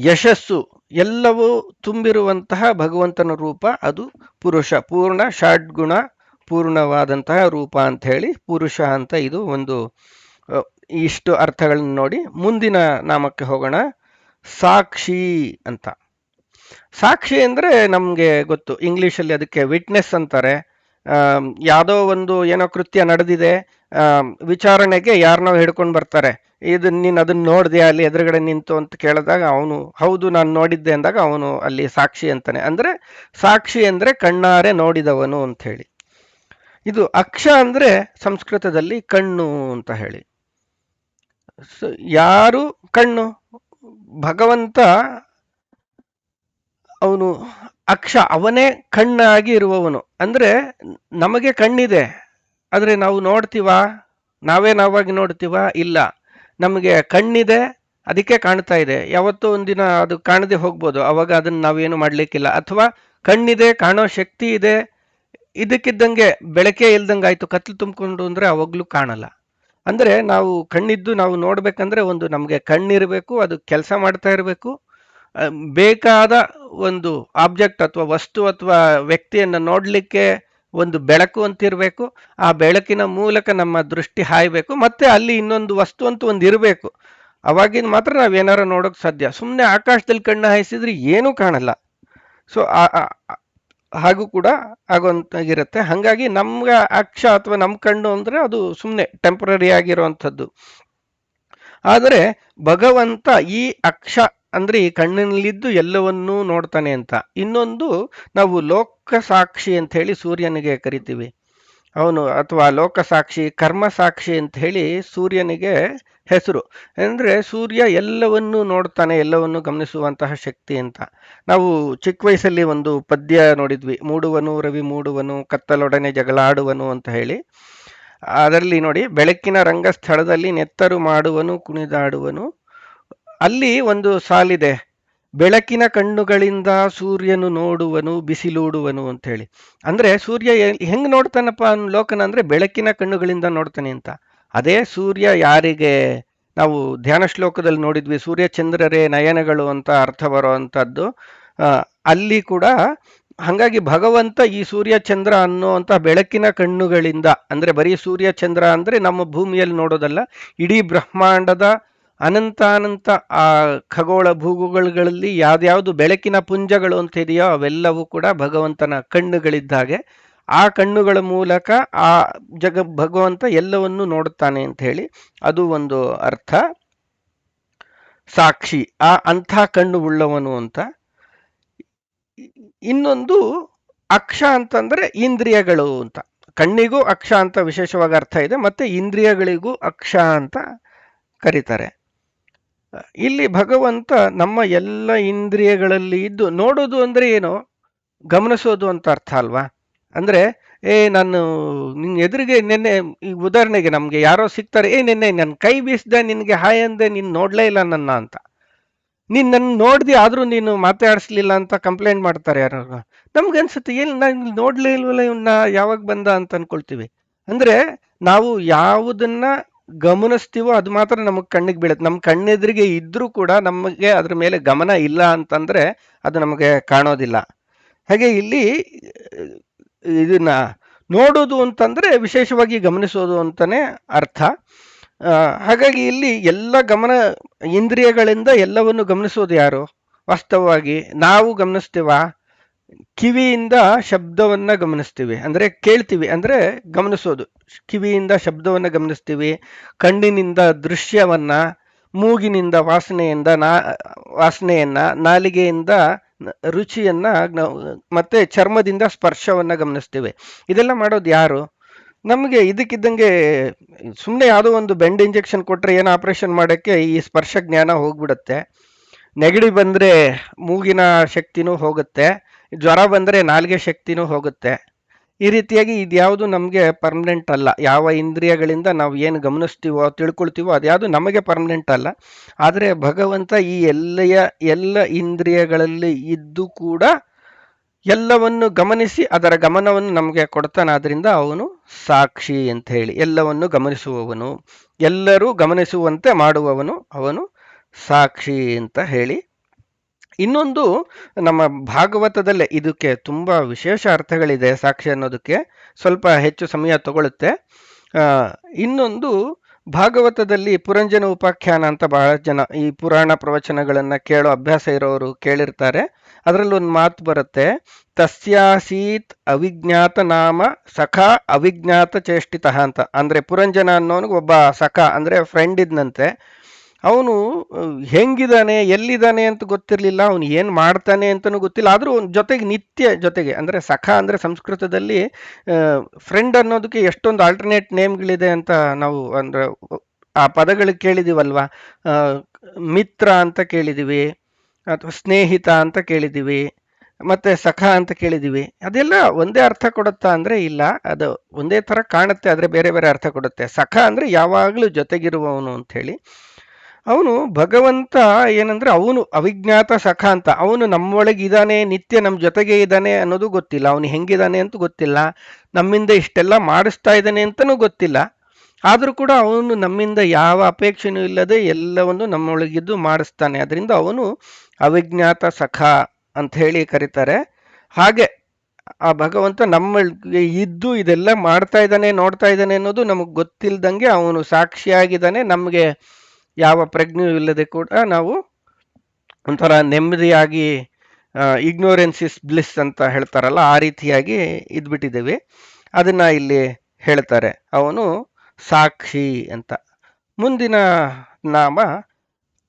ಯಶಸ್ಸು ಎಲ್ಲವೂ ತುಂಬಿರುವಂತಹ ಭಗವಂತನ ರೂಪ ಅದು ಪುರುಷ. ಪೂರ್ಣ ಷಡ್ಗುಣ ಪೂರ್ಣವಾದಂತಹ ರೂಪ ಅಂತ ಹೇಳಿ ಪುರುಷ ಅಂತ. ಇದು ಒಂದು ಇಷ್ಟು ಅರ್ಥಗಳನ್ನ ನೋಡಿ ಮುಂದಿನ ನಾಮಕ್ಕೆ ಹೋಗೋಣ. ಸಾಕ್ಷಿ ಅಂತ. ಸಾಕ್ಷಿ ಅಂದ್ರೆ ನಮ್ಗೆ ಗೊತ್ತು, ಇಂಗ್ಲಿಷಲ್ಲಿ ಅದಕ್ಕೆ ವಿಟ್ನೆಸ್ ಅಂತಾರೆ. ಯಾವುದೋ ಒಂದು ಏನೋ ಕೃತ್ಯ ನಡೆದಿದೆ, ವಿಚಾರಣೆಗೆ ಯಾರನ್ನೋ ಹಿಡ್ಕೊಂಡು ಬರ್ತಾರೆ, ನೀನು ಅದನ್ನ ನೋಡಿದ್ಯಾ ಅಲ್ಲಿ ಎದುರುಗಡೆ ನಿಂತು ಅಂತ ಕೇಳಿದಾಗ ಅವನು ಹೌದು ನಾನು ನೋಡಿದ್ದೆ ಅಂದಾಗ ಅವನು ಅಲ್ಲಿ ಸಾಕ್ಷಿ ಅಂತಾನೆ. ಅಂದ್ರೆ ಸಾಕ್ಷಿ ಅಂದ್ರೆ ಕಣ್ಣಾರೆ ನೋಡಿದವನು ಅಂತ ಹೇಳಿ. ಇದು ಅಕ್ಷ ಅಂದ್ರೆ ಸಂಸ್ಕೃತದಲ್ಲಿ ಕಣ್ಣು ಅಂತ ಹೇಳಿ. ಯಾರು ಕಣ್ಣು, ಭಗವಂತ ಅವನು ಅಕ್ಷ, ಅವನೇ ಕಣ್ಣಾಗಿ ಇರುವವನು. ಅಂದ್ರೆ ನಮಗೆ ಕಣ್ಣಿದೆ, ಆದ್ರೆ ನಾವು ನೋಡ್ತೀವಾ? ನಾವಾಗಿ ನೋಡ್ತೀವಾ? ಇಲ್ಲ. ನಮಗೆ ಕಣ್ಣಿದೆ, ಅದಕ್ಕೆ ಕಾಣ್ತಾ ಇದೆ. ಯಾವತ್ತೋ ಒಂದಿನ ಅದು ಕಾಣದೆ ಹೋಗ್ಬೋದು, ಅವಾಗ ಅದನ್ನ ನಾವೇನು ಮಾಡ್ಲಿಕ್ಕಿಲ್ಲ. ಅಥವಾ ಕಣ್ಣಿದೆ, ಕಾಣೋ ಶಕ್ತಿ ಇದೆ, ಇದಕ್ಕಿದ್ದಂಗೆ ಬೆಳಕೆ ಇಲ್ದಂಗೆ ಆಯ್ತು, ಕತ್ಲು ತುಂಬಿಕೊಂಡು ಅಂದ್ರೆ ಅವಾಗ್ಲೂ ಕಾಣಲ್ಲ. ಅಂದ್ರೆ ನಾವು ಕಣ್ಣಿದ್ದು ನಾವು ನೋಡ್ಬೇಕಂದ್ರೆ ಒಂದು ನಮಗೆ ಕಣ್ಣಿರ್ಬೇಕು, ಅದು ಕೆಲಸ ಮಾಡ್ತಾ ಇರಬೇಕು, ಬೇಕಾದ ಒಂದು ಆಬ್ಜೆಕ್ಟ್ ಅಥವಾ ವಸ್ತು ಅಥವಾ ವ್ಯಕ್ತಿಯನ್ನು ನೋಡ್ಲಿಕ್ಕೆ ಒಂದು ಬೆಳಕು ಅಂತಿರ್ಬೇಕು. ಆ ಬೆಳಕಿನ ಮೂಲಕ ನಮ್ಮ ದೃಷ್ಟಿ ಹಾಯ್ಬೇಕು, ಮತ್ತೆ ಅಲ್ಲಿ ಇನ್ನೊಂದು ವಸ್ತು ಅಂತ ಒಂದು ಇರಬೇಕು. ಅವಾಗಿನ ಮಾತ್ರ ನಾವೇನಾರ ನೋಡೋಕೆ ಸಾಧ್ಯ. ಸುಮ್ಮನೆ ಆಕಾಶದಲ್ಲಿ ಕಣ್ಣು ಹಾಯಿಸಿದ್ರೆ ಏನೂ ಕಾಣಲ್ಲ. ಸೊ ಹಾಗೂ ಕೂಡ ಆಗುವಂತಾಗಿರುತ್ತೆ. ಹಾಗಾಗಿ ನಮ್ಗೆ ಅಕ್ಷ ಅಥವಾ ನಮ್ಮ ಕಣ್ಣು ಅಂದ್ರೆ ಅದು ಸುಮ್ಮನೆ ಟೆಂಪರರಿ ಆಗಿರುವಂಥದ್ದು. ಆದರೆ ಭಗವಂತ ಈ ಅಕ್ಷ ಅಂದ್ರೆ ಈ ಕಣ್ಣಿನಲ್ಲಿದ್ದು ಎಲ್ಲವನ್ನೂ ನೋಡ್ತಾನೆ ಅಂತ. ಇನ್ನೊಂದು, ನಾವು ಲೋಕ ಸಾಕ್ಷಿ ಅಂತ ಹೇಳಿ ಸೂರ್ಯನಿಗೆ ಕರಿತೀವಿ. ಅವನು ಅಥವಾ ಲೋಕ ಸಾಕ್ಷಿ, ಕರ್ಮ ಸಾಕ್ಷಿ ಅಂತ ಹೇಳಿ ಸೂರ್ಯನಿಗೆ ಹೆಸರು. ಅಂದ್ರೆ ಸೂರ್ಯ ಎಲ್ಲವನ್ನೂ ನೋಡ್ತಾನೆ, ಎಲ್ಲವನ್ನೂ ಗಮನಿಸುವಂತಹ ಶಕ್ತಿ ಅಂತ. ನಾವು ಚಿಕ್ಕ ವಯಸ್ಸಲ್ಲಿ ಒಂದು ಪದ್ಯ ನೋಡಿದ್ವಿ, ಮೂಡುವನು ರವಿ ಮೂಡುವನು ಕತ್ತಲೊಡನೆ ಜಗಳಾಡುವನು ಅಂತ ಹೇಳಿ. ಅದರಲ್ಲಿ ನೋಡಿ, ಬೆಳಕಿನ ರಂಗಸ್ಥಳದಲ್ಲಿ ನೆತ್ತರು ಮಾಡುವನು ಕುಣಿದಾಡುವನು. ಅಲ್ಲಿ ಒಂದು ಸಾಲಿದೆ, ಬೆಳಕಿನ ಕಣ್ಣುಗಳಿಂದ ಸೂರ್ಯನು ನೋಡುವನು ಬಿಸಿಲೂಡುವನು ಅಂತ ಹೇಳಿ. ಅಂದ್ರೆ ಸೂರ್ಯ ಹೆಂಗ್ ನೋಡ್ತಾನಪ್ಪ ಲೋಕನ ಅಂದ್ರೆ ಬೆಳಕಿನ ಕಣ್ಣುಗಳಿಂದ ನೋಡ್ತಾನೆ ಅಂತ. ಅದೇ ಸೂರ್ಯ ಯಾರಿಗೆ ನಾವು ಧ್ಯಾನ ಶ್ಲೋಕದಲ್ಲಿ ನೋಡಿದ್ವಿ, ಸೂರ್ಯ ಚಂದ್ರರೇ ನಯನಗಳು ಅಂತ ಅರ್ಥ ಬರುವಂತದ್ದು. ಅಲ್ಲಿ ಕೂಡ ಹಾಗಾಗಿ ಭಗವಂತ ಈ ಸೂರ್ಯ ಚಂದ್ರ ಅನ್ನುವಂಥ ಬೆಳಕಿನ ಕಣ್ಣುಗಳಿಂದ, ಅಂದ್ರೆ ಬರೀ ಸೂರ್ಯ ಚಂದ್ರ ಅಂದ್ರೆ ನಮ್ಮ ಭೂಮಿಯಲ್ಲಿ ನೋಡೋದಲ್ಲ, ಇಡೀ ಬ್ರಹ್ಮಾಂಡದ ಅನಂತಾನಂತ ಆ ಖಗೋಳ ಭೂಗೋಳಗಳಲ್ಲಿ ಯಾವ್ದ್ಯಾವ್ದು ಬೆಳಕಿನ ಪುಂಜಗಳು ಅಂತ ಇದೆಯೋ ಅವೆಲ್ಲವೂ ಕೂಡ ಭಗವಂತನ ಕಣ್ಣುಗಳಿದ್ದಾಗೆ. ಆ ಕಣ್ಣುಗಳ ಮೂಲಕ ಆ ಭಗವಂತ ಎಲ್ಲವನ್ನೂ ನೋಡುತ್ತಾನೆ ಅಂತ ಹೇಳಿ ಅದು ಒಂದು ಅರ್ಥ. ಸಾಕ್ಷಿ, ಅಂಥ ಕಣ್ಣು ಉಳ್ಳವನು ಅಂತ. ಇನ್ನೊಂದು ಅಕ್ಷ ಅಂತಂದ್ರೆ ಇಂದ್ರಿಯಗಳು ಅಂತ. ಕಣ್ಣಿಗೂ ಅಕ್ಷ ಅಂತ ವಿಶೇಷವಾಗಿ ಅರ್ಥ ಇದೆ, ಮತ್ತೆ ಇಂದ್ರಿಯಗಳಿಗೂ ಅಕ್ಷ ಅಂತ ಕರೀತಾರೆ. ಇಲ್ಲಿ ಭಗವಂತ ನಮ್ಮ ಎಲ್ಲ ಇಂದ್ರಿಯಗಳಲ್ಲಿ ಇದ್ದು, ನೋಡೋದು ಅಂದ್ರೆ ಏನು, ಗಮನಿಸೋದು ಅಂತ ಅರ್ಥ ಅಲ್ವಾ? ಅಂದ್ರೆ ನಾನು ನಿನ್ ಎದುರಿಗೆ ನಿನ್ನೆ, ಈ ಉದಾಹರಣೆಗೆ ನಮ್ಗೆ ಯಾರೋ ಸಿಗ್ತಾರೆ, ನಿನ್ನೆ ನನ್ನ ಕೈ ಬೀಸ್ದೆ, ನಿನ್ಗೆ ಹಾಯ್ ಅಂದೆ, ನೀನ್ ನೋಡ್ಲೇ ಇಲ್ಲ ನನ್ನ ಅಂತ. ನೀನ್ ನನ್ನ ನೋಡ್ದಿ ಆದ್ರೂ ನೀನು ಮಾತಾಡಿಸ್ಲಿಲ್ಲ ಅಂತ ಕಂಪ್ಲೇಂಟ್ ಮಾಡ್ತಾರೆ ಯಾರು. ನಮ್ಗೆ ಅನ್ಸುತ್ತೆ, ನಾನು ನೋಡ್ಲೇ ಇಲ್ವಲ್ಲ ಇವನ್ನ, ಯಾವಾಗ ಬಂದ ಅಂತ ಅನ್ಕೊಳ್ತೀವಿ. ಅಂದ್ರೆ ನಾವು ಯಾವುದನ್ನ ಗಮನಿಸ್ತೀವೋ ಅದು ಮಾತ್ರ ನಮಗ್ ಕಣ್ಣಿಗೆ ಬೀಳುತ್ತೆ. ನಮ್ಮ ಕಣ್ಣೆದುರಿಗೆ ಇದ್ರೂ ಕೂಡ ನಮಗೆ ಅದ್ರ ಮೇಲೆ ಗಮನ ಇಲ್ಲ ಅಂತಂದ್ರೆ ಅದು ನಮಗೆ ಕಾಣೋದಿಲ್ಲ. ಹಾಗೆ ಇಲ್ಲಿ ಇದನ್ನ ನೋಡೋದು ಅಂತಂದ್ರೆ ವಿಶೇಷವಾಗಿ ಗಮನಿಸೋದು ಅಂತಾನೆ ಅರ್ಥ. ಹಾಗಾಗಿ ಇಲ್ಲಿ ಎಲ್ಲ ಗಮನ ಇಂದ್ರಿಯಗಳಿಂದ ಎಲ್ಲವನ್ನು ಗಮನಿಸೋದು ಯಾರು? ವಾಸ್ತವವಾಗಿ ನಾವು ಗಮನಿಸ್ತೀವಾ? ಕಿವಿಯಿಂದ ಶಬ್ದವನ್ನ ಗಮನಿಸ್ತೀವಿ, ಅಂದ್ರೆ ಕೇಳ್ತೀವಿ, ಅಂದ್ರೆ ಗಮನಿಸೋದು. ಕಿವಿಯಿಂದ ಶಬ್ದವನ್ನ ಗಮನಿಸ್ತೀವಿ, ಕಣ್ಣಿನಿಂದ ದೃಶ್ಯವನ್ನ, ಮೂಗಿನಿಂದ ವಾಸನೆಯನ್ನ, ನಾಲಿಗೆಯಿಂದ ರುಚಿಯನ್ನ, ಮತ್ತೆ ಚರ್ಮದಿಂದ ಸ್ಪರ್ಶವನ್ನ ಗಮನಿಸ್ತೀವಿ. ಇದೆಲ್ಲ ಮಾಡೋದು ಯಾರು? ನಮಗೆ ಇದಕ್ಕಿದ್ದಂಗೆ ಸುಮ್ಮನೆ ಯಾವುದೋ ಒಂದು ಬೆಂಡ್ ಇಂಜೆಕ್ಷನ್ ಕೊಟ್ರೆ ಏನು ಆಪರೇಷನ್ ಮಾಡೋಕ್ಕೆ ಈ ಸ್ಪರ್ಶ ಜ್ಞಾನ ಹೋಗ್ಬಿಡುತ್ತೆ. ನೆಗಡಿ ಬಂದ್ರೆ ಮೂಗಿನ ಶಕ್ತಿನೂ ಹೋಗುತ್ತೆ, ಜ್ವರ ಬಂದ್ರೆ ನಾಲಿಗೆ ಶಕ್ತಿನೂ ಹೋಗುತ್ತೆ. ಈ ರೀತಿಯಾಗಿ ಇದ್ಯಾವುದು ನಮಗೆ ಪರ್ಮನೆಂಟ್ ಅಲ್ಲ. ಯಾವ ಇಂದ್ರಿಯಗಳಿಂದ ನಾವು ಏನು ಗಮನಿಸ್ತೀವೋ ತಿಳ್ಕೊಳ್ತೀವೋ ಅದ್ಯಾವುದು ನಮಗೆ ಪರ್ಮನೆಂಟ್ ಅಲ್ಲ. ಆದರೆ ಭಗವಂತ ಈ ಎಲ್ಲ ಇಂದ್ರಿಯಗಳಲ್ಲಿ ಇದ್ದು ಕೂಡ ಎಲ್ಲವನ್ನು ಗಮನಿಸಿ ಅದರ ಗಮನವನ್ನು ನಮಗೆ ಕೊಡ್ತಾನಾದ್ರಿಂದ ಅವನು ಸಾಕ್ಷಿ ಅಂತ ಹೇಳಿ, ಎಲ್ಲವನ್ನು ಗಮನಿಸುವವನು, ಎಲ್ಲರೂ ಗಮನಿಸುವಂತೆ ಮಾಡುವವನು, ಅವನು ಸಾಕ್ಷಿ ಅಂತ ಹೇಳಿ. ಇನ್ನೊಂದು, ನಮ್ಮ ಭಾಗವತದಲ್ಲೇ ಇದಕ್ಕೆ ತುಂಬಾ ವಿಶೇಷ ಅರ್ಥಗಳಿದೆ. ಸಾಕ್ಷಿ ಅನ್ನೋದಕ್ಕೆ ಸ್ವಲ್ಪ ಹೆಚ್ಚು ಸಮಯ ತಗೊಳುತ್ತೆ. ಇನ್ನೊಂದು, ಭಾಗವತದಲ್ಲಿ ಪುರಂಜನ ಉಪಾಖ್ಯಾನ ಅಂತ ಬಹಳ ಜನ ಈ ಪುರಾಣ ಪ್ರವಚನಗಳನ್ನ ಕೇಳೋ ಅಭ್ಯಾಸ ಇರೋರು ಕೇಳಿರ್ತಾರೆ. ಅದರಲ್ಲಿ ಒಂದು ಮಾತು ಬರುತ್ತೆ, ತಸ್ಯಾಸೀತ್ ಅವಿಜ್ಞಾತ ನಾಮ ಸಖ ಅವಿಜ್ಞಾತ ಚೇಷ್ಟಿತ ಅಂತ. ಅಂದ್ರೆ ಪುರಂಜನ ಅನ್ನೋನಿಗೆ ಒಬ್ಬ ಸಖ ಅಂದ್ರೆ ಫ್ರೆಂಡ್ ಇದ್ನಂತೆ. ಅವನು ಹೆಂಗಿದಾನೆ ಎಲ್ಲಿದ್ದಾನೆ ಅಂತ ಗೊತ್ತಿರಲಿಲ್ಲ, ಅವನು ಏನು ಮಾಡ್ತಾನೆ ಅಂತಲೂ ಗೊತ್ತಿಲ್ಲ. ಆದರೂ ಜೊತೆಗೆ ನಿತ್ಯ ಜೊತೆಗೆ, ಅಂದರೆ ಸಖ ಅಂದರೆ ಸಂಸ್ಕೃತದಲ್ಲಿ ಫ್ರೆಂಡ್ ಅನ್ನೋದಕ್ಕೆ ಎಷ್ಟೊಂದು ಆಲ್ಟರ್ನೇಟ್ ನೇಮ್ಗಳಿದೆ ಅಂತ ನಾವು ಅಂದರೆ ಆ ಪದಗಳು ಕೇಳಿದೀವಲ್ವಾ, ಆ, ಮಿತ್ರ ಅಂತ ಕೇಳಿದೀವಿ, ಅಥವಾ ಸ್ನೇಹಿತ ಅಂತ ಕೇಳಿದೀವಿ, ಮತ್ತೆ ಸಖ ಅಂತ ಕೇಳಿದೀವಿ. ಅದೆಲ್ಲ ಒಂದೇ ಅರ್ಥ ಕೊಡುತ್ತಾ ಅಂದ್ರೆ ಇಲ್ಲ, ಅದು ಒಂದೇ ತರ ಕಾಣುತ್ತೆ ಆದ್ರೆ ಬೇರೆ ಬೇರೆ ಅರ್ಥ ಕೊಡುತ್ತೆ. ಸಖ ಅಂದ್ರೆ ಯಾವಾಗ್ಲೂ ಜೊತೆಗಿರುವವನು ಅಂತ ಹೇಳಿ. ಅವನು ಭಗವಂತ ಏನಂದ್ರೆ ಅವನು ಅವಿಜ್ಞಾತ ಸಖ ಅಂತ, ಅವನು ನಮ್ಮೊಳಗಿದ್ದಾನೆ, ನಿತ್ಯ ನಮ್ಮ ಜೊತೆಗೆ ಇದ್ದಾನೆ ಅನ್ನೋದು ಗೊತ್ತಿಲ್ಲ, ಅವನು ಹೆಂಗಿದ್ದಾನೆ ಅಂತ ಗೊತ್ತಿಲ್ಲ, ನಮ್ಮಿಂದ ಇಷ್ಟೆಲ್ಲ ಮಾಡಿಸ್ತಾ ಇದ್ದಾನೆ ಅಂತನೂ ಗೊತ್ತಿಲ್ಲ. ಆದ್ರೂ ಕೂಡ ಅವನು ನಮ್ಮಿಂದ ಯಾವ ಅಪೇಕ್ಷೆನೂ ಇಲ್ಲದೆ ಎಲ್ಲವನ್ನು ನಮ್ಮೊಳಗಿದ್ದು ಮಾಡಿಸ್ತಾನೆ. ಅದರಿಂದ ಅವನು ಅವಿಜ್ಞಾತ ಸಖ ಅಂತ ಹೇಳಿ ಕರೀತಾರೆ. ಹಾಗೆ ಆ ಭಗವಂತ ನಮ್ಮೊಳಗೆ ಇದ್ದು ಇದೆಲ್ಲ ಮಾಡ್ತಾ ಇದ್ದಾನೆ, ನೋಡ್ತಾ ಇದ್ದಾನೆ ಅನ್ನೋದು ನಮಗೆ ಗೊತ್ತಿಲ್ದಂಗೆ ಅವನು ಸಾಕ್ಷಿಯಾಗಿದ್ದಾನೆ. ನಮಗೆ ಯಾವ ಪ್ರಜ್ಞೆಯೂ ಇಲ್ಲದೆ ಕೂಡ ನಾವು ಒಂಥರ ನೆಮ್ಮದಿಯಾಗಿ, ಇಗ್ನೋರೆನ್ಸ್ ಇಸ್ ಬ್ಲಿಸ್ ಅಂತ ಹೇಳ್ತಾರಲ್ಲ, ಆ ರೀತಿಯಾಗಿ ಇದ್ಬಿಟ್ಟಿದ್ದೇವೆ. ಅದನ್ನ ಇಲ್ಲಿ ಹೇಳ್ತಾರೆ, ಅವನು ಸಾಕ್ಷಿ ಅಂತ. ಮುಂದಿನ ನಾಮ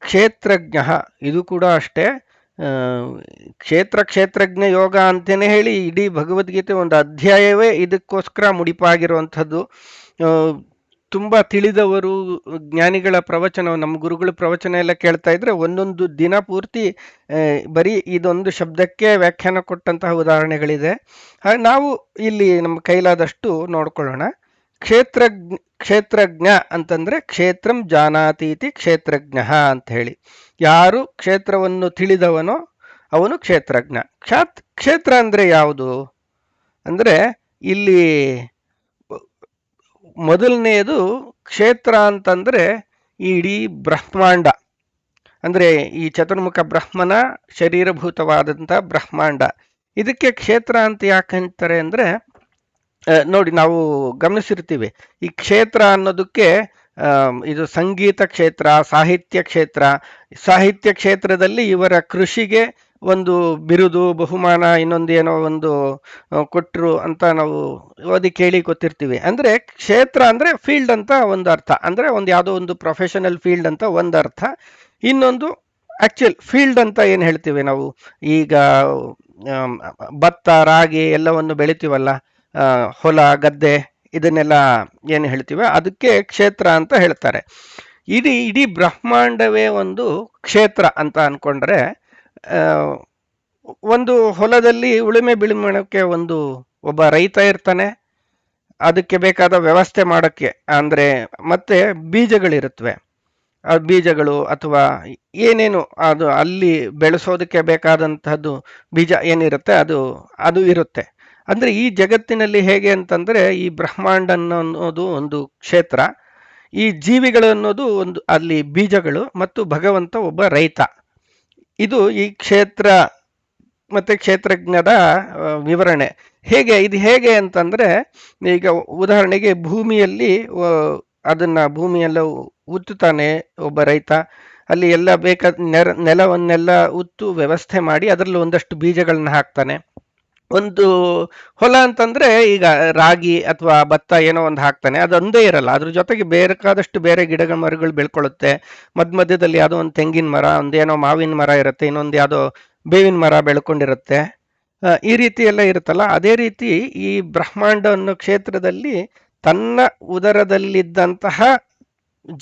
ಕ್ಷೇತ್ರಜ್ಞ. ಇದು ಕೂಡ ಅಷ್ಟೇ, ಆ, ಕ್ಷೇತ್ರಜ್ಞ ಯೋಗ ಅಂತಲೇ ಹೇಳಿ ಇಡೀ ಭಗವದ್ಗೀತೆ ಒಂದು ಅಧ್ಯಾಯವೇ ಇದಕ್ಕೋಸ್ಕರ ಮುಡಿಪಾಗಿರುವಂಥದ್ದು. ಆ, ತುಂಬ ತಿಳಿದವರು, ಜ್ಞಾನಿಗಳ ಪ್ರವಚನ, ನಮ್ಮ ಗುರುಗಳ ಪ್ರವಚನ ಎಲ್ಲ ಕೇಳ್ತಾ ಇದ್ರೆ ಒಂದೊಂದು ದಿನ ಪೂರ್ತಿ ಬರೀ ಇದೊಂದು ಶಬ್ದಕ್ಕೆ ವ್ಯಾಖ್ಯಾನ ಕೊಟ್ಟಂತಹ ಉದಾಹರಣೆಗಳಿದೆ. ಹಾಗೆ ನಾವು ಇಲ್ಲಿ ನಮ್ಮ ಕೈಲಾದಷ್ಟು ನೋಡ್ಕೊಳ್ಳೋಣ. ಕ್ಷೇತ್ರಜ್ಞ ಅಂತಂದ್ರೆ ಕ್ಷೇತ್ರಂ ಜಾನಾತೀತಿ ಕ್ಷೇತ್ರಜ್ಞ ಅಂತ ಹೇಳಿ. ಯಾರು ಕ್ಷೇತ್ರವನ್ನು ತಿಳಿದವನೋ ಅವನು ಕ್ಷೇತ್ರಜ್ಞ. ಕ್ಷೇತ್ರ ಅಂದ್ರೆ ಯಾವುದು ಅಂದ್ರೆ ಇಲ್ಲಿ ಮೊದಲನೆಯದು ಕ್ಷೇತ್ರ ಅಂತಂದ್ರೆ ಈ ಇಡೀ ಬ್ರಹ್ಮಾಂಡ, ಅಂದ್ರೆ ಈ ಚತುರ್ಮುಖ ಬ್ರಹ್ಮನ ಶರೀರಭೂತವಾದಂಥ ಬ್ರಹ್ಮಾಂಡ. ಇದಕ್ಕೆ ಕ್ಷೇತ್ರ ಅಂತ ಯಾಕಂತಾರೆ ಅಂದ್ರೆ, ನೋಡಿ ನಾವು ಗಮನಿಸಿರ್ತೀವಿ, ಈ ಕ್ಷೇತ್ರ ಅನ್ನೋದಕ್ಕೆ ಇದು ಸಂಗೀತ ಕ್ಷೇತ್ರ, ಸಾಹಿತ್ಯ ಕ್ಷೇತ್ರ. ಸಾಹಿತ್ಯ ಕ್ಷೇತ್ರದಲ್ಲಿ ಇವರ ಕೃಷಿಗೆ ಒಂದು ಬಿರುದು, ಬಹುಮಾನ, ಇನ್ನೊಂದೇನೋ ಒಂದು ಕೊಟ್ಟರು ಅಂತ ನಾವು ಓದಿ ಕೇಳಿ ಗೊತ್ತಿರ್ತೀವಿ. ಅಂದ್ರೆ ಕ್ಷೇತ್ರ ಅಂದ್ರೆ ಫೀಲ್ಡ್ ಅಂತ ಒಂದು ಅರ್ಥ, ಅಂದ್ರೆ ಒಂದು ಯಾವುದೋ ಒಂದು ಪ್ರೊಫೆಷನಲ್ ಫೀಲ್ಡ್ ಅಂತ ಒಂದು ಅರ್ಥ. ಇನ್ನೊಂದು ಆಕ್ಚುಯಲ್ ಫೀಲ್ಡ್ ಅಂತ ಏನು ಹೇಳ್ತೀವಿ ನಾವು, ಈಗ ಭತ್ತ, ರಾಗಿ ಎಲ್ಲವನ್ನು ಬೆಳಿತೀವಲ್ಲ, ಹೊಲ, ಗದ್ದೆ, ಇದನ್ನೆಲ್ಲ ಏನು ಹೇಳ್ತೀವಿ ಅದಕ್ಕೆ ಕ್ಷೇತ್ರ ಅಂತ ಹೇಳ್ತಾರೆ. ಇಡೀ ಬ್ರಹ್ಮಾಂಡವೇ ಒಂದು ಕ್ಷೇತ್ರ ಅಂತ ಅನ್ಕೊಂಡ್ರೆ, ಒಂದು ಹೊಲದಲ್ಲಿ ಉಳುಮೆ ಬಿಳುಮಣಕ್ಕೆ ಒಬ್ಬ ರೈತ ಇರ್ತಾನೆ, ಅದಕ್ಕೆ ಬೇಕಾದ ವ್ಯವಸ್ಥೆ ಮಾಡೋಕ್ಕೆ, ಅಂದ್ರೆ ಮತ್ತೆ ಬೀಜಗಳಿರುತ್ತವೆ, ಆ ಬೀಜಗಳು ಅಥವಾ ಏನೇನು ಅದು ಅಲ್ಲಿ ಬೆಳೆಸೋದಕ್ಕೆ ಬೇಕಾದಂತಹದ್ದು ಬೀಜ ಏನಿರುತ್ತೆ ಅದು ಇರುತ್ತೆ. ಅಂದ್ರೆ ಈ ಜಗತ್ತಿನಲ್ಲಿ ಹೇಗೆ ಅಂತಂದ್ರೆ ಈ ಬ್ರಹ್ಮಾಂಡ ಅನ್ನೋದು ಒಂದು ಕ್ಷೇತ್ರ, ಈ ಜೀವಿಗಳು ಅನ್ನೋದು ಒಂದು ಅಲ್ಲಿ ಬೀಜಗಳು, ಮತ್ತು ಭಗವಂತ ಒಬ್ಬ ರೈತ. ಇದು ಈ ಕ್ಷೇತ್ರ ಮತ್ತೆ ಕ್ಷೇತ್ರಜ್ಞದ ವಿವರಣೆ. ಇದು ಹೇಗೆ ಅಂತಂದ್ರೆ, ಈಗ ಉದಾಹರಣೆಗೆ ಭೂಮಿಯಲ್ಲಿ ಅದನ್ನ ಭೂಮಿಯೆಲ್ಲ ಉತ್ತುತ್ತಾನೆ ಒಬ್ಬ ರೈತ, ಅಲ್ಲಿ ಎಲ್ಲ ಬೇಕಾದ ನೆಲವನ್ನೆಲ್ಲ ಉತ್ತು ವ್ಯವಸ್ಥೆ ಮಾಡಿ ಅದರಲ್ಲಿ ಒಂದಷ್ಟು ಬೀಜಗಳನ್ನ ಹಾಕ್ತಾನೆ. ಒಂದು ಹೊಲ ಅಂತಂದ್ರೆ ಈಗ ರಾಗಿ ಅಥವಾ ಭತ್ತ ಏನೋ ಒಂದು ಹಾಕ್ತಾನೆ, ಅದೊಂದೇ ಇರಲ್ಲ, ಅದ್ರ ಜೊತೆಗೆ ಬೇಕಾದಷ್ಟು ಬೇರೆ ಗಿಡಗಳ ಮರಗಳು ಬೆಳ್ಕೊಳ್ಳುತ್ತೆ. ಮಧ್ಯದಲ್ಲಿ ಯಾವುದೋ ಒಂದು ತೆಂಗಿನ ಮರ, ಒಂದೇನೋ ಮಾವಿನ ಮರ ಇರುತ್ತೆ, ಇನ್ನೊಂದು ಯಾವುದೋ ಬೇವಿನ ಮರ ಬೆಳ್ಕೊಂಡಿರುತ್ತೆ. ಈ ರೀತಿ ಎಲ್ಲ ಇರುತ್ತಲ್ಲ, ಅದೇ ರೀತಿ ಈ ಬ್ರಹ್ಮಾಂಡ ಅನ್ನೋ ಕ್ಷೇತ್ರದಲ್ಲಿ ತನ್ನ ಉದರದಲ್ಲಿದ್ದಂತಹ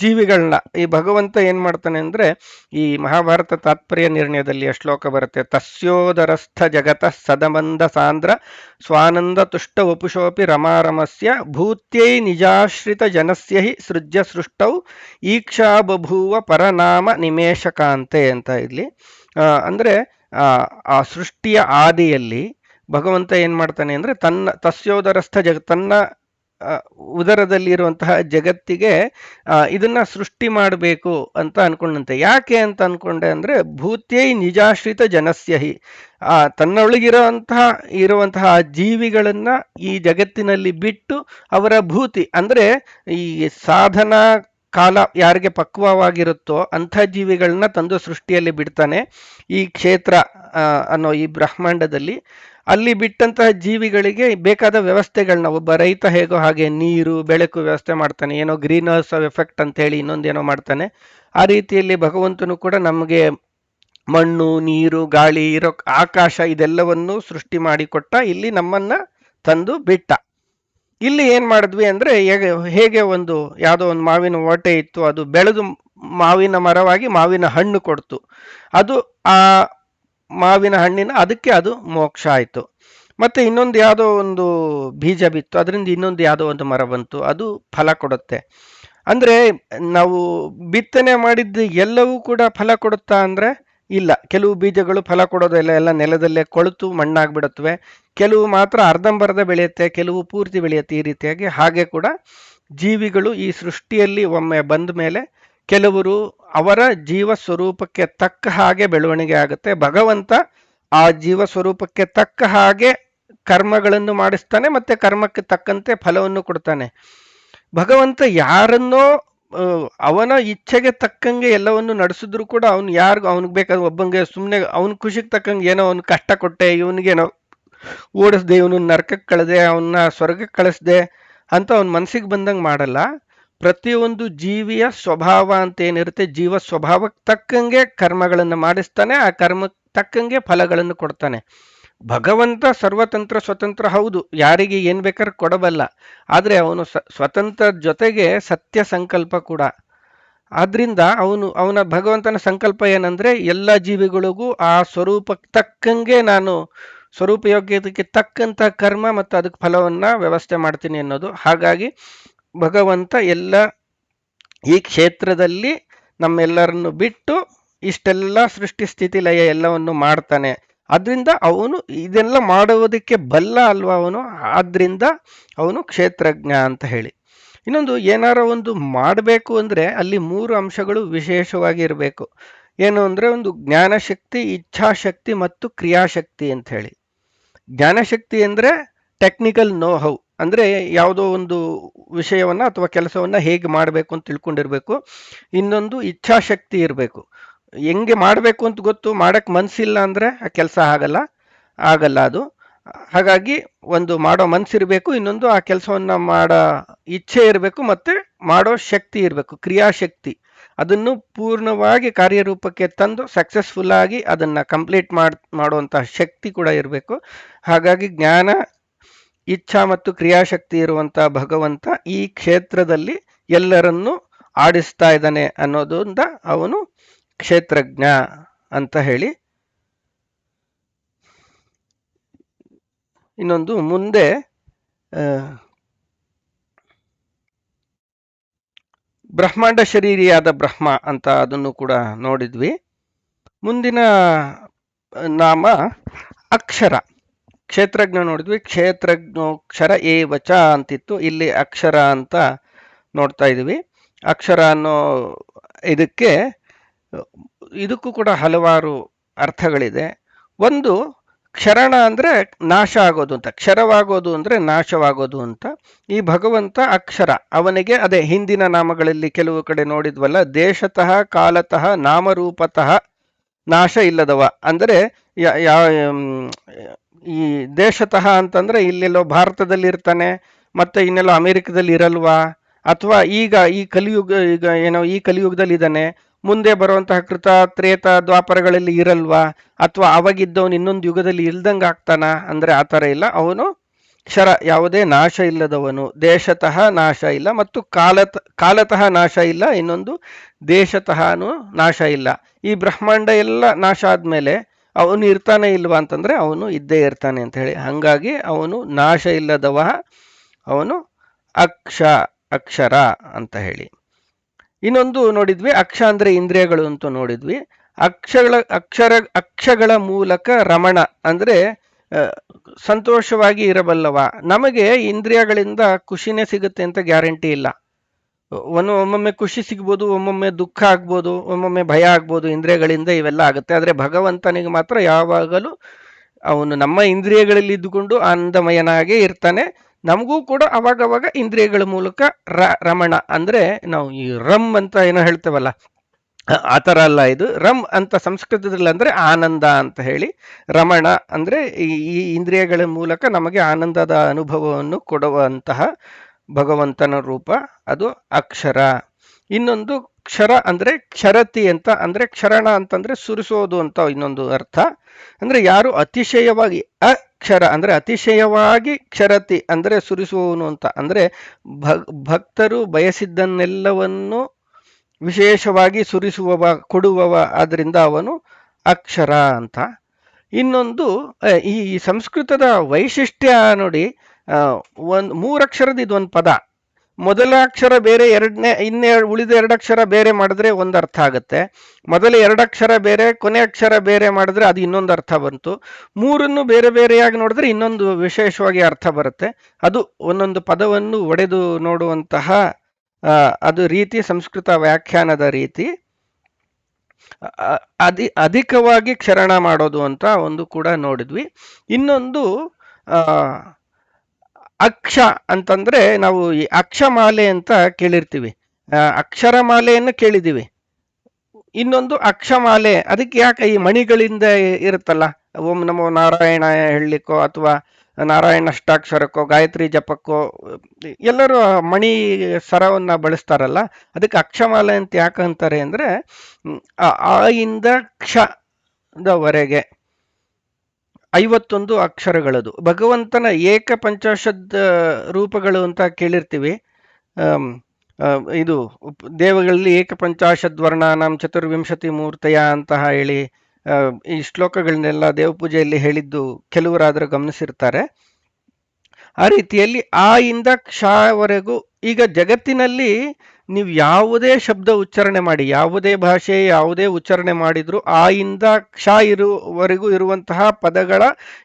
ಜೀವಿಗಳನ್ನ ಈ ಭಗವಂತ ಏನ್ ಮಾಡ್ತಾನೆ ಅಂದ್ರೆ, ಈ ಮಹಾಭಾರತ ತಾತ್ಪರ್ಯ ನಿರ್ಣಯದಲ್ಲಿ ಶ್ಲೋಕ ಬರುತ್ತೆ, ತಸ್ಯೋದರಸ್ಥ ಜಗತಃ ಸದಮಂದ ಸಾಂದ್ರ ಸ್ವಾನಂದ ತುಷ್ಟ ವಪುಷೋಪಿ ರಮಾರಮಸ್ಯ ಭೂತ್ಯೈ ನಿಜಾಶ್ರಿತ ಜನಸ್ಯ ಹಿ ಸೃಜ್ಯ ಸೃಷ್ಟೌ ಈಕ್ಷಾ ಬಭೂವ ಪರನಾಮ ನಿಮೇಶಕಾಂತೆ ಅಂತ. ಇಲ್ಲಿ ಅಂದ್ರೆ ಆ ಸೃಷ್ಟಿಯ ಆದಿಯಲ್ಲಿ ಭಗವಂತ ಏನ್ ಮಾಡ್ತಾನೆ ಅಂದ್ರೆ, ತಸ್ಯೋದರಸ್ಥ ತನ್ನ ಉದರದಲ್ಲಿ ಇರುವಂತಹ ಜಗತ್ತಿಗೆ ಇದನ್ನ ಸೃಷ್ಟಿ ಮಾಡಬೇಕು ಅಂತ ಅನ್ಕೊಂಡಂತೆ. ಯಾಕೆ ಅಂತ ಅನ್ಕೊಂಡೆ ಅಂದ್ರೆ, ಭೂತ್ಯೈ ನಿಜಾಶ್ರಿತ ಜನಸ್ಯಹಿ, ಇರುವಂತಹ ಜೀವಿಗಳನ್ನ ಈ ಜಗತ್ತಿನಲ್ಲಿ ಬಿಟ್ಟು ಅವರ ಭೂತಿ ಅಂದ್ರೆ ಈ ಸಾಧನಾ ಕಾಲ ಯಾರಿಗೆ ಪಕ್ವವಾಗಿರುತ್ತೋ ಅಂಥ ಜೀವಿಗಳನ್ನ ತಂದು ಸೃಷ್ಟಿಯಲ್ಲಿ ಬಿಡ್ತಾನೆ ಈ ಕ್ಷೇತ್ರ ಅನ್ನೋ ಈ ಬ್ರಹ್ಮಾಂಡದಲ್ಲಿ. ಅಲ್ಲಿ ಬಿಟ್ಟಂತಹ ಜೀವಿಗಳಿಗೆ ಬೇಕಾದ ವ್ಯವಸ್ಥೆಗಳನ್ನ ಒಬ್ಬ ರೈತ ಹೇಗೋ ಹಾಗೆ ನೀರು ಬೆಳಕು ವ್ಯವಸ್ಥೆ ಮಾಡ್ತಾನೆ, ಏನೋ ಗ್ರೀನ್ ಹೌಸ್ ಎಫೆಕ್ಟ್ ಅಂತ ಹೇಳಿ ಇನ್ನೊಂದೇನೋ ಮಾಡ್ತಾನೆ. ಆ ರೀತಿಯಲ್ಲಿ ಭಗವಂತನು ಕೂಡ ನಮಗೆ ಮಣ್ಣು, ನೀರು, ಗಾಳಿ, ಆಕಾಶ ಇದೆಲ್ಲವನ್ನೂ ಸೃಷ್ಟಿ ಮಾಡಿಕೊಟ್ಟ, ಇಲ್ಲಿ ನಮ್ಮನ್ನ ತಂದು ಬಿಟ್ಟ. ಇಲ್ಲಿ ಏನ್ ಮಾಡಿದ್ವಿ ಅಂದ್ರೆ ಹೇಗೆ ಒಂದು ಯಾವುದೋ ಒಂದು ಮಾವಿನ ಓಟೆ ಇತ್ತು, ಅದು ಬೆಳೆದು ಮಾವಿನ ಮರವಾಗಿ ಮಾವಿನ ಹಣ್ಣು ಕೊಡ್ತು. ಅದು ಆ ಮಾವಿನ ಹಣ್ಣಿನ ಅದಕ್ಕೆ ಅದು ಮೋಕ್ಷ ಆಯ್ತು. ಮತ್ತೆ ಇನ್ನೊಂದು ಯಾವುದೋ ಒಂದು ಬೀಜ ಬಿತ್ತು, ಅದರಿಂದ ಇನ್ನೊಂದು ಯಾವುದೋ ಒಂದು ಮರ ಬಂತು, ಅದು ಫಲ ಕೊಡುತ್ತೆ. ಅಂದ್ರೆ ನಾವು ಬಿತ್ತನೆ ಮಾಡಿದ್ದು ಎಲ್ಲವೂ ಕೂಡ ಫಲ ಕೊಡುತ್ತಾ ಅಂದ್ರೆ ಇಲ್ಲ. ಕೆಲವು ಬೀಜಗಳು ಫಲ ಕೊಡೋದಿಲ್ಲ, ಎಲ್ಲ ನೆಲದಲ್ಲೇ ಕೊಳೆತು ಮಣ್ಣಾಗ್ಬಿಡುತ್ತವೆ. ಕೆಲವು ಮಾತ್ರ ಅರ್ಧಂಬರ್ಧ ಬೆಳೆಯುತ್ತೆ, ಕೆಲವು ಪೂರ್ತಿ ಬೆಳೆಯುತ್ತೆ. ಈ ರೀತಿಯಾಗಿ ಹಾಗೆ ಕೂಡ ಜೀವಿಗಳು ಈ ಸೃಷ್ಟಿಯಲ್ಲಿ ಒಮ್ಮೆ ಬಂದ ಮೇಲೆ ಕೆಲವರು ಅವರ ಜೀವ ಸ್ವರೂಪಕ್ಕೆ ತಕ್ಕ ಹಾಗೆ ಬೆಳವಣಿಗೆ ಆಗುತ್ತೆ. ಭಗವಂತ ಆ ಜೀವ ಸ್ವರೂಪಕ್ಕೆ ತಕ್ಕ ಹಾಗೆ ಕರ್ಮಗಳನ್ನು ಮಾಡಿಸ್ತಾನೆ, ಮತ್ತೆ ಕರ್ಮಕ್ಕೆ ತಕ್ಕಂತೆ ಫಲವನ್ನು ಕೊಡ್ತಾನೆ. ಭಗವಂತ ಯಾರನ್ನೋ ಅವನ ಇಚ್ಛೆಗೆ ತಕ್ಕಂಗೆ ಎಲ್ಲವನ್ನು ನಡೆಸಿದ್ರು ಕೂಡ ಅವ್ನು ಯಾರಿಗೂ ಅವನಿಗೆ ಬೇಕಾದ್ರೆ ಒಬ್ಬಂಗೆ ಸುಮ್ಮನೆ ಅವನ ಖುಷಿಗೆ ತಕ್ಕಂಗೆ ಏನೋ ಅವ್ನು ಕಷ್ಟ ಕೊಟ್ಟೆ, ಇವನಿಗೇನೋ ಓಡಿಸ್ದೆ, ಇವನು ನರಕಕ್ಕೆ ಕಳೆದೆ, ಅವನ್ನ ಸ್ವರ್ಗಕ್ಕೆ ಕಳಿಸ್ದೆ ಅಂತ ಅವನ ಮನಸ್ಸಿಗೆ ಬಂದಂಗೆ ಮಾಡಲ್ಲ. ಪ್ರತಿಯೊಂದು ಜೀವಿಯ ಸ್ವಭಾವ ಅಂತ ಏನಿರುತ್ತೆ, ಜೀವ ಸ್ವಭಾವಕ್ಕೆ ತಕ್ಕಂಗೆ ಕರ್ಮಗಳನ್ನು ಮಾಡಿಸ್ತಾನೆ, ಆ ಕರ್ಮಕ್ಕೆ ತಕ್ಕಂಗೆ ಫಲಗಳನ್ನು ಕೊಡ್ತಾನೆ. ಭಗವಂತ ಸರ್ವತಂತ್ರ ಸ್ವತಂತ್ರ ಹೌದು, ಯಾರಿಗೆ ಏನ್ ಬೇಕಾದ್ರೆ ಕೊಡಬಲ್ಲ. ಆದ್ರೆ ಅವನು ಸ್ವತಂತ್ರ ಜೊತೆಗೆ ಸತ್ಯ ಸಂಕಲ್ಪ ಕೂಡ. ಆದ್ರಿಂದ ಅವನ ಭಗವಂತನ ಸಂಕಲ್ಪ ಏನಂದ್ರೆ ಎಲ್ಲ ಜೀವಿಗಳಿಗೂ ಆ ಸ್ವರೂಪಕ್ಕೆ ತಕ್ಕಂಗೆ ನಾನು ಸ್ವರೂಪ ಯೋಗ್ಯತೆಗೆ ತಕ್ಕಂತ ಕರ್ಮ ಮತ್ತು ಅದಕ್ಕೆ ಫಲವನ್ನ ವ್ಯವಸ್ಥೆ ಮಾಡ್ತೀನಿ ಅನ್ನೋದು. ಹಾಗಾಗಿ ಭಗವಂತ ಎಲ್ಲ ಈ ಕ್ಷೇತ್ರದಲ್ಲಿ ನಮ್ಮೆಲ್ಲರನ್ನು ಬಿಟ್ಟು ಇಷ್ಟೆಲ್ಲ ಸೃಷ್ಟಿ ಸ್ಥಿತಿ ಲಯ ಎಲ್ಲವನ್ನು ಮಾಡ್ತಾನೆ. ಆದ್ರಿಂದ ಅವನು ಇದೆಲ್ಲ ಮಾಡುವುದಕ್ಕೆ ಬಲ್ಲ ಅಲ್ವಾ ಅವನು, ಆದ್ರಿಂದ ಅವನು ಕ್ಷೇತ್ರಜ್ಞ ಅಂತ ಹೇಳಿ. ಇನ್ನೊಂದು ಏನಾರ ಒಂದು ಮಾಡಬೇಕು ಅಂದ್ರೆ ಅಲ್ಲಿ 3 ಅಂಶಗಳು ವಿಶೇಷವಾಗಿ ಇರಬೇಕು. ಏನು ಅಂದ್ರೆ ಒಂದು ಜ್ಞಾನಶಕ್ತಿ, ಇಚ್ಛಾಶಕ್ತಿ ಮತ್ತು ಕ್ರಿಯಾಶಕ್ತಿ ಅಂತ ಹೇಳಿ. ಜ್ಞಾನಶಕ್ತಿ ಅಂದ್ರೆ ಟೆಕ್ನಿಕಲ್ ನೋ ಹೌ, ಅಂದ್ರೆ ಯಾವುದೋ ಒಂದು ವಿಷಯವನ್ನ ಅಥವಾ ಕೆಲಸವನ್ನ ಹೇಗೆ ಮಾಡಬೇಕು ಅಂತ ತಿಳ್ಕೊಂಡಿರ್ಬೇಕು. ಇನ್ನೊಂದು ಇಚ್ಛಾಶಕ್ತಿ ಇರಬೇಕು, ಹೆಂಗೆ ಮಾಡಬೇಕು ಅಂತ ಗೊತ್ತು, ಮಾಡಕ್ ಮನ್ಸಿಲ್ಲ ಅಂದ್ರೆ ಆ ಕೆಲಸ ಆಗಲ್ಲ ಅದು. ಹಾಗಾಗಿ ಒಂದು ಮಾಡೋ ಮನ್ಸಿರ್ಬೇಕು, ಇನ್ನೊಂದು ಆ ಕೆಲಸವನ್ನ ಮಾಡೋ ಇಚ್ಛೆ ಇರಬೇಕು, ಮತ್ತೆ ಮಾಡೋ ಶಕ್ತಿ ಇರಬೇಕು, ಕ್ರಿಯಾಶಕ್ತಿ. ಅದನ್ನು ಪೂರ್ಣವಾಗಿ ಕಾರ್ಯರೂಪಕ್ಕೆ ತಂದು ಸಕ್ಸಸ್ಫುಲ್ ಆಗಿ ಅದನ್ನ ಕಂಪ್ಲೀಟ್ ಮಾಡುವಂತಹ ಶಕ್ತಿ ಕೂಡ ಇರಬೇಕು. ಹಾಗಾಗಿ ಜ್ಞಾನ, ಇಚ್ಛಾ ಮತ್ತು ಕ್ರಿಯಾಶಕ್ತಿ ಇರುವಂತಹ ಭಗವಂತ ಈ ಕ್ಷೇತ್ರದಲ್ಲಿ ಎಲ್ಲರನ್ನೂ ಆಡಿಸ್ತಾ ಇದ್ದಾನೆ ಅನ್ನೋದ್ರಿಂದ ಅವನು ಕ್ಷೇತ್ರಜ್ಞ ಅಂತ ಹೇಳಿ. ಇನ್ನೊಂದು ಮುಂದೆ ಬ್ರಹ್ಮಾಂಡ ಶರೀರಿಯಾದ ಬ್ರಹ್ಮ ಅಂತ ಅದನ್ನು ಕೂಡ ನೋಡಿದ್ವಿ. ಮುಂದಿನ ನಾಮ ಅಕ್ಷರ. ಕ್ಷೇತ್ರಜ್ಞ ನೋಡಿದ್ವಿ, ಕ್ಷೇತ್ರಜ್ಞೋಕ್ಷರ ಏವಚ ಅಂತಿತ್ತು, ಇಲ್ಲಿ ಅಕ್ಷರ ಅಂತ ನೋಡ್ತಾ ಇದೀವಿ. ಅಕ್ಷರ ಅನ್ನೋ ಇದಕ್ಕೂ ಕೂಡ ಹಲವಾರು ಅರ್ಥಗಳಿದೆ. ಒಂದು, ಕ್ಷರಣ ಅಂದ್ರೆ ನಾಶ ಆಗೋದು ಅಂತ, ಕ್ಷರವಾಗೋದು ಅಂದ್ರೆ ನಾಶವಾಗೋದು ಅಂತ. ಈ ಭಗವಂತ ಅಕ್ಷರ, ಅವನಿಗೆ ಅದೇ ಹಿಂದಿನ ನಾಮಗಳಲ್ಲಿ ಕೆಲವು ಕಡೆ ನೋಡಿದ್ವಲ್ಲ, ದೇಶತಃ ಕಾಲತಃ ನಾಮರೂಪತಃ ನಾಶ ಇಲ್ಲದವ. ಅಂದರೆ ಈ ದೇಶತಃ ಅಂತಂದ್ರೆ ಇಲ್ಲೆಲ್ಲೋ ಭಾರತದಲ್ಲಿ ಇರ್ತಾನೆ, ಮತ್ತೆ ಇನ್ನೆಲ್ಲೋ ಅಮೆರಿಕದಲ್ಲಿ ಇರಲ್ವಾ, ಅಥವಾ ಈಗ ಈ ಕಲಿಯುಗದಲ್ಲಿ ಇದ್ದಾನೆ, ಮುಂದೆ ಬರುವಂತಹ ಕೃತ ತ್ರೇತ ದ್ವಾಪರಗಳಲ್ಲಿ ಇರಲ್ವಾ, ಅಥವಾ ಅವಾಗಿದ್ದವನು ಇನ್ನೊಂದು ಯುಗದಲ್ಲಿ ಇಲ್ದಂಗೆ ಆಗ್ತಾನ ಅಂದ್ರೆ ಆ ಥರ ಇಲ್ಲ. ಅವನು ಕ್ಷರ, ಯಾವುದೇ ನಾಶ ಇಲ್ಲದವನು. ದೇಶತಃ ನಾಶ ಇಲ್ಲ, ಮತ್ತು ಕಾಲತಃ ನಾಶ ಇಲ್ಲ, ಇನ್ನೊಂದು ದೇಶತಃನು ನಾಶ ಇಲ್ಲ. ಈ ಬ್ರಹ್ಮಾಂಡ ಎಲ್ಲ ನಾಶ ಆದ್ಮೇಲೆ ಅವನು ಇರ್ತಾನೆ ಇಲ್ವಾ ಅಂತಂದ್ರೆ ಅವನು ಇದ್ದೇ ಇರ್ತಾನೆ ಅಂತ ಹೇಳಿ. ಹಂಗಾಗಿ ಅವನು ನಾಶ ಇಲ್ಲದವ, ಅವನು ಅಕ್ಷರ ಅಂತ ಹೇಳಿ. ಇನ್ನೊಂದು ನೋಡಿದ್ವಿ, ಅಕ್ಷ ಅಂದ್ರೆ ಇಂದ್ರಿಯಗಳು ಅಂತ ನೋಡಿದ್ವಿ. ಅಕ್ಷಗಳ ಮೂಲಕ ರಮಣ ಅಂದ್ರೆ ಸಂತೋಷವಾಗಿ ಇರಬಲ್ಲವ. ನಮಗೆ ಇಂದ್ರಿಯಗಳಿಂದ ಖುಷಿನೇ ಸಿಗುತ್ತೆ ಅಂತ ಗ್ಯಾರಂಟಿ ಇಲ್ಲ. ಒಮ್ಮೊಮ್ಮೆ ಖುಷಿ ಸಿಗ್ಬೋದು, ಒಮ್ಮೊಮ್ಮೆ ದುಃಖ ಆಗ್ಬೋದು, ಒಮ್ಮೊಮ್ಮೆ ಭಯ ಆಗ್ಬೋದು, ಇಂದ್ರಿಯಗಳಿಂದ ಇವೆಲ್ಲ ಆಗುತ್ತೆ. ಆದ್ರೆ ಭಗವಂತನಿಗೆ ಮಾತ್ರ ಯಾವಾಗಲೂ ಅವನು ನಮ್ಮ ಇಂದ್ರಿಯಗಳಲ್ಲಿ ಇದ್ದುಕೊಂಡು ಆನಂದಮಯನಾಗೇ ಇರ್ತಾನೆ. ನಮಗೂ ಕೂಡ ಅವಾಗವಾಗ ಇಂದ್ರಿಯಗಳ ಮೂಲಕ ರಮಣ ಅಂದ್ರೆ ನಾವು ಈ ರಮ್ ಅಂತ ಏನೋ ಹೇಳ್ತೇವಲ್ಲ, ಆ ಥರ ಅಲ್ಲ ಇದು. ರಮ್ ಅಂತ ಸಂಸ್ಕೃತದಲ್ಲಿ ಅಂದ್ರೆ ಆನಂದ ಅಂತ ಹೇಳಿ. ರಮಣ ಅಂದ್ರೆ ಈ ಇಂದ್ರಿಯಗಳ ಮೂಲಕ ನಮಗೆ ಆನಂದದ ಅನುಭವವನ್ನು ಕೊಡುವಂತಹ ಭಗವಂತನ ರೂಪ, ಅದು ಅಕ್ಷರ. ಇನ್ನೊಂದು ಕ್ಷರ ಅಂದ್ರೆ ಕ್ಷರತಿ ಅಂತ, ಅಂದ್ರೆ ಕ್ಷರಣ ಅಂತಂದ್ರೆ ಸುರಿಸೋದು ಅಂತ ಇನ್ನೊಂದು ಅರ್ಥ. ಅಂದ್ರೆ ಯಾರು ಅತಿಶಯವಾಗಿ, ಅಕ್ಷರ ಅಂದ್ರೆ ಅತಿಶಯವಾಗಿ, ಕ್ಷರತಿ ಅಂದ್ರೆ ಸುರಿಸುವವನು ಅಂತ, ಅಂದ್ರೆ ಭಕ್ತರು ಬಯಸಿದ್ದನ್ನೆಲ್ಲವನ್ನು ವಿಶೇಷವಾಗಿ ಸುರಿಸುವವ, ಕೊಡುವವ, ಆದ್ರಿಂದ ಅವನು ಅಕ್ಷರ ಅಂತ. ಇನ್ನೊಂದು ಈ ಸಂಸ್ಕೃತದ ವೈಶಿಷ್ಟ್ಯ ನೋಡಿ, ಒಂದು ಮೂರಕ್ಷರದ ಇದೊಂದು ಪದ. ಮೊದಲ ಅಕ್ಷರ ಬೇರೆ, ಉಳಿದ ಎರಡಕ್ಷರ ಬೇರೆ ಮಾಡಿದ್ರೆ ಒಂದು ಅರ್ಥ ಆಗುತ್ತೆ. ಮೊದಲ ಎರಡಕ್ಷರ ಬೇರೆ, ಕೊನೆ ಅಕ್ಷರ ಬೇರೆ ಮಾಡಿದ್ರೆ ಅದು ಇನ್ನೊಂದು ಅರ್ಥ ಬಂತು. ಮೂರನ್ನು ಬೇರೆ ಬೇರೆಯಾಗಿ ನೋಡಿದ್ರೆ ಇನ್ನೊಂದು ವಿಶೇಷವಾಗಿ ಅರ್ಥ ಬರುತ್ತೆ. ಅದು ಒಂದೊಂದು ಪದವನ್ನು ಒಡೆದು ನೋಡುವಂತಹ ಅದು ರೀತಿ ಸಂಸ್ಕೃತ ವ್ಯಾಖ್ಯಾನದ ರೀತಿ. ಅಧಿಕವಾಗಿ ಕ್ಷರಣ ಮಾಡೋದು ಅಂತ ಒಂದು ಕೂಡ ನೋಡಿದ್ವಿ. ಇನ್ನೊಂದು ಅಕ್ಷ ಅಂತಂದ್ರೆ ನಾವು ಈ ಅಕ್ಷಮಾಲೆ ಅಂತ ಕೇಳಿರ್ತೀವಿ, ಅಕ್ಷರಮಾಲೆಯನ್ನು ಕೇಳಿದೀವಿ. ಇನ್ನೊಂದು ಅಕ್ಷಮಾಲೆ, ಅದಕ್ಕೆ ಯಾಕೆ ಈ ಮಣಿಗಳಿಂದ ಇರುತ್ತಲ್ಲ, ಓಂ ನಮೋ ನಾರಾಯಣ ಹೇಳಲಿಕ್ಕೋ ಅಥವಾ ನಾರಾಯಣ ಅಷ್ಟಾಕ್ಷರಕ್ಕೋ ಗಾಯತ್ರಿ ಜಪಕ್ಕೋ ಎಲ್ಲರೂ ಮಣಿ ಸರವನ್ನ ಬಳಸ್ತಾರಲ್ಲ, ಅದಕ್ಕೆ ಅಕ್ಷಮಾಲೆ ಅಂತ ಯಾಕೆ ಅಂತಾರೆ ಅಂದ್ರೆ ಆ ಇಂದ ಕ್ಷದವರೆಗೆ 51 ಅಕ್ಷರಗಳದು. ಭಗವಂತನ ಏಕ ಪಂಚಾಶದ್ ರೂಪಗಳು ಅಂತ ಕೇಳಿರ್ತೀವಿ. ಇದು ದೇವಗಳಲ್ಲಿ ಏಕ ಪಂಚಾಶದ್ ವರ್ಣಾನಾಂ ಚತುರ್ವಿಂಶತಿ ಮೂರ್ತಯ ಅಂತ ಹೇಳಿ ಈ ಶ್ಲೋಕಗಳನ್ನೆಲ್ಲ ದೇವಪೂಜೆಯಲ್ಲಿ ಹೇಳಿದ್ದು ಕೆಲವರಾದರೂ ಗಮನಿಸಿರ್ತಾರೆ. ಆ ರೀತಿಯಲ್ಲಿ ಆ ಇಂದ ಕ್ಷವರೆಗೂ, ಈಗ ಜಗತ್ತಿನಲ್ಲಿ ನೀವು ಯಾವುದೇ ಶಬ್ದ ಉಚ್ಚಾರಣೆ ಮಾಡಿ, ಯಾವುದೇ ಭಾಷೆ ಯಾವುದೇ ಉಚ್ಚಾರಣೆ ಮಾಡಿದ್ರು ಆ ಇಂದ ಕ್ಷ ಇರುವವರೆಗೂ ಇರುವಂತಹ ಪದಗಳ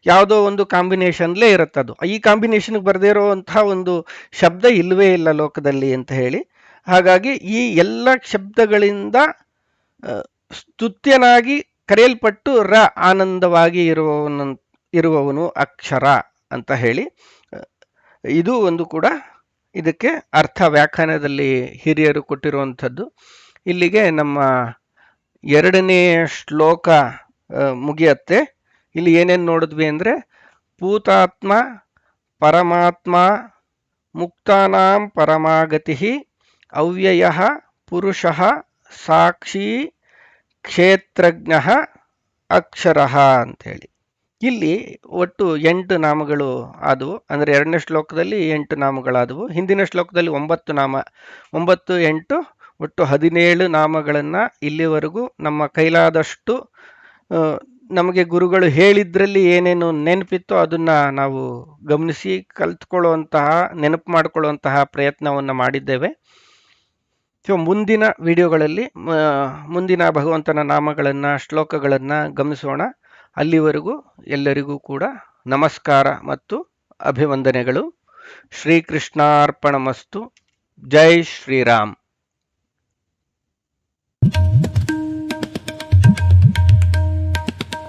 ಯಾವುದೋ ಒಂದು ಕಾಂಬಿನೇಷನ್ಲೇ ಇರುತ್ತದು. ಈ ಕಾಂಬಿನೇಷನ್ಗೆ ಬರದೇ ಇರುವಂತಹ ಒಂದು ಶಬ್ದ ಇಲ್ಲವೇ ಇಲ್ಲ ಲೋಕದಲ್ಲಿ ಅಂತ ಹೇಳಿ. ಹಾಗಾಗಿ ಈ ಎಲ್ಲ ಶಬ್ದಗಳಿಂದ ಸ್ತುತ್ಯನಾಗಿ ಕರೆಯಲ್ಪಟ್ಟು ಆನಂದವಾಗಿ ಇರುವವನು ಅಕ್ಷರ ಅಂತ ಹೇಳಿ, ಇದು ಒಂದು ಕೂಡ ಇದಕ್ಕೆ ಅರ್ಥ ವ್ಯಾಖ್ಯಾನದಲ್ಲಿ ಹಿರಿಯರು ಕೊಟ್ಟಿರುವಂಥದ್ದು. ಇಲ್ಲಿಗೆ ನಮ್ಮ 2ನೇ ಶ್ಲೋಕ ಮುಗಿಯತ್ತೆ. ಇಲ್ಲಿ ಏನೇನು ನೋಡಿದ್ವಿ ಅಂದರೆ, ಪೂತಾತ್ಮ ಪರಮಾತ್ಮ ಮುಕ್ತಾನಾಂ ಪರಮಾಗತಿ ಅವ್ಯಯ ಪುರುಷ ಸಾಕ್ಷಿ ಕ್ಷೇತ್ರಜ್ಞ ಅಕ್ಷರ ಅಂಥೇಳಿ. ಇಲ್ಲಿ ಒಟ್ಟು 8 ನಾಮಗಳು ಆದವು. ಅಂದರೆ 2ನೇ ಶ್ಲೋಕದಲ್ಲಿ 8 ನಾಮಗಳಾದವು. ಹಿಂದಿನ ಶ್ಲೋಕದಲ್ಲಿ 9 ನಾಮ, 9 8 ಒಟ್ಟು 17 ನಾಮಗಳನ್ನು ಇಲ್ಲಿವರೆಗೂ ನಮ್ಮ ಕೈಲಾದಷ್ಟು ನಮಗೆ ಗುರುಗಳು ಹೇಳಿದ್ರಲ್ಲಿ ಏನೇನು ನೆನಪಿತ್ತೋ ಅದನ್ನ ನಾವು ಗಮನಿಸಿ ಕಲ್ತ್ಕೊಳ್ಳುವಂತಹ, ನೆನಪು ಮಾಡಿಕೊಳ್ಳುವಂತಹ ಪ್ರಯತ್ನವನ್ನು ಮಾಡಿದ್ದೇವೆ. ಸೊ ಮುಂದಿನ ವಿಡಿಯೋಗಳಲ್ಲಿ ಮುಂದಿನ ಭಗವಂತನ ನಾಮಗಳನ್ನು, ಶ್ಲೋಕಗಳನ್ನು ಗಮನಿಸೋಣ. ಅಲ್ಲಿವರೆಗೂ ಎಲ್ಲರಿಗೂ ಕೂಡ ನಮಸ್ಕಾರ ಮತ್ತು ಅಭಿವಂದನೆಗಳು. ಶ್ರೀಕೃಷ್ಣಾರ್ಪಣಮಸ್ತು. ಜೈ ಶ್ರೀರಾಮ್.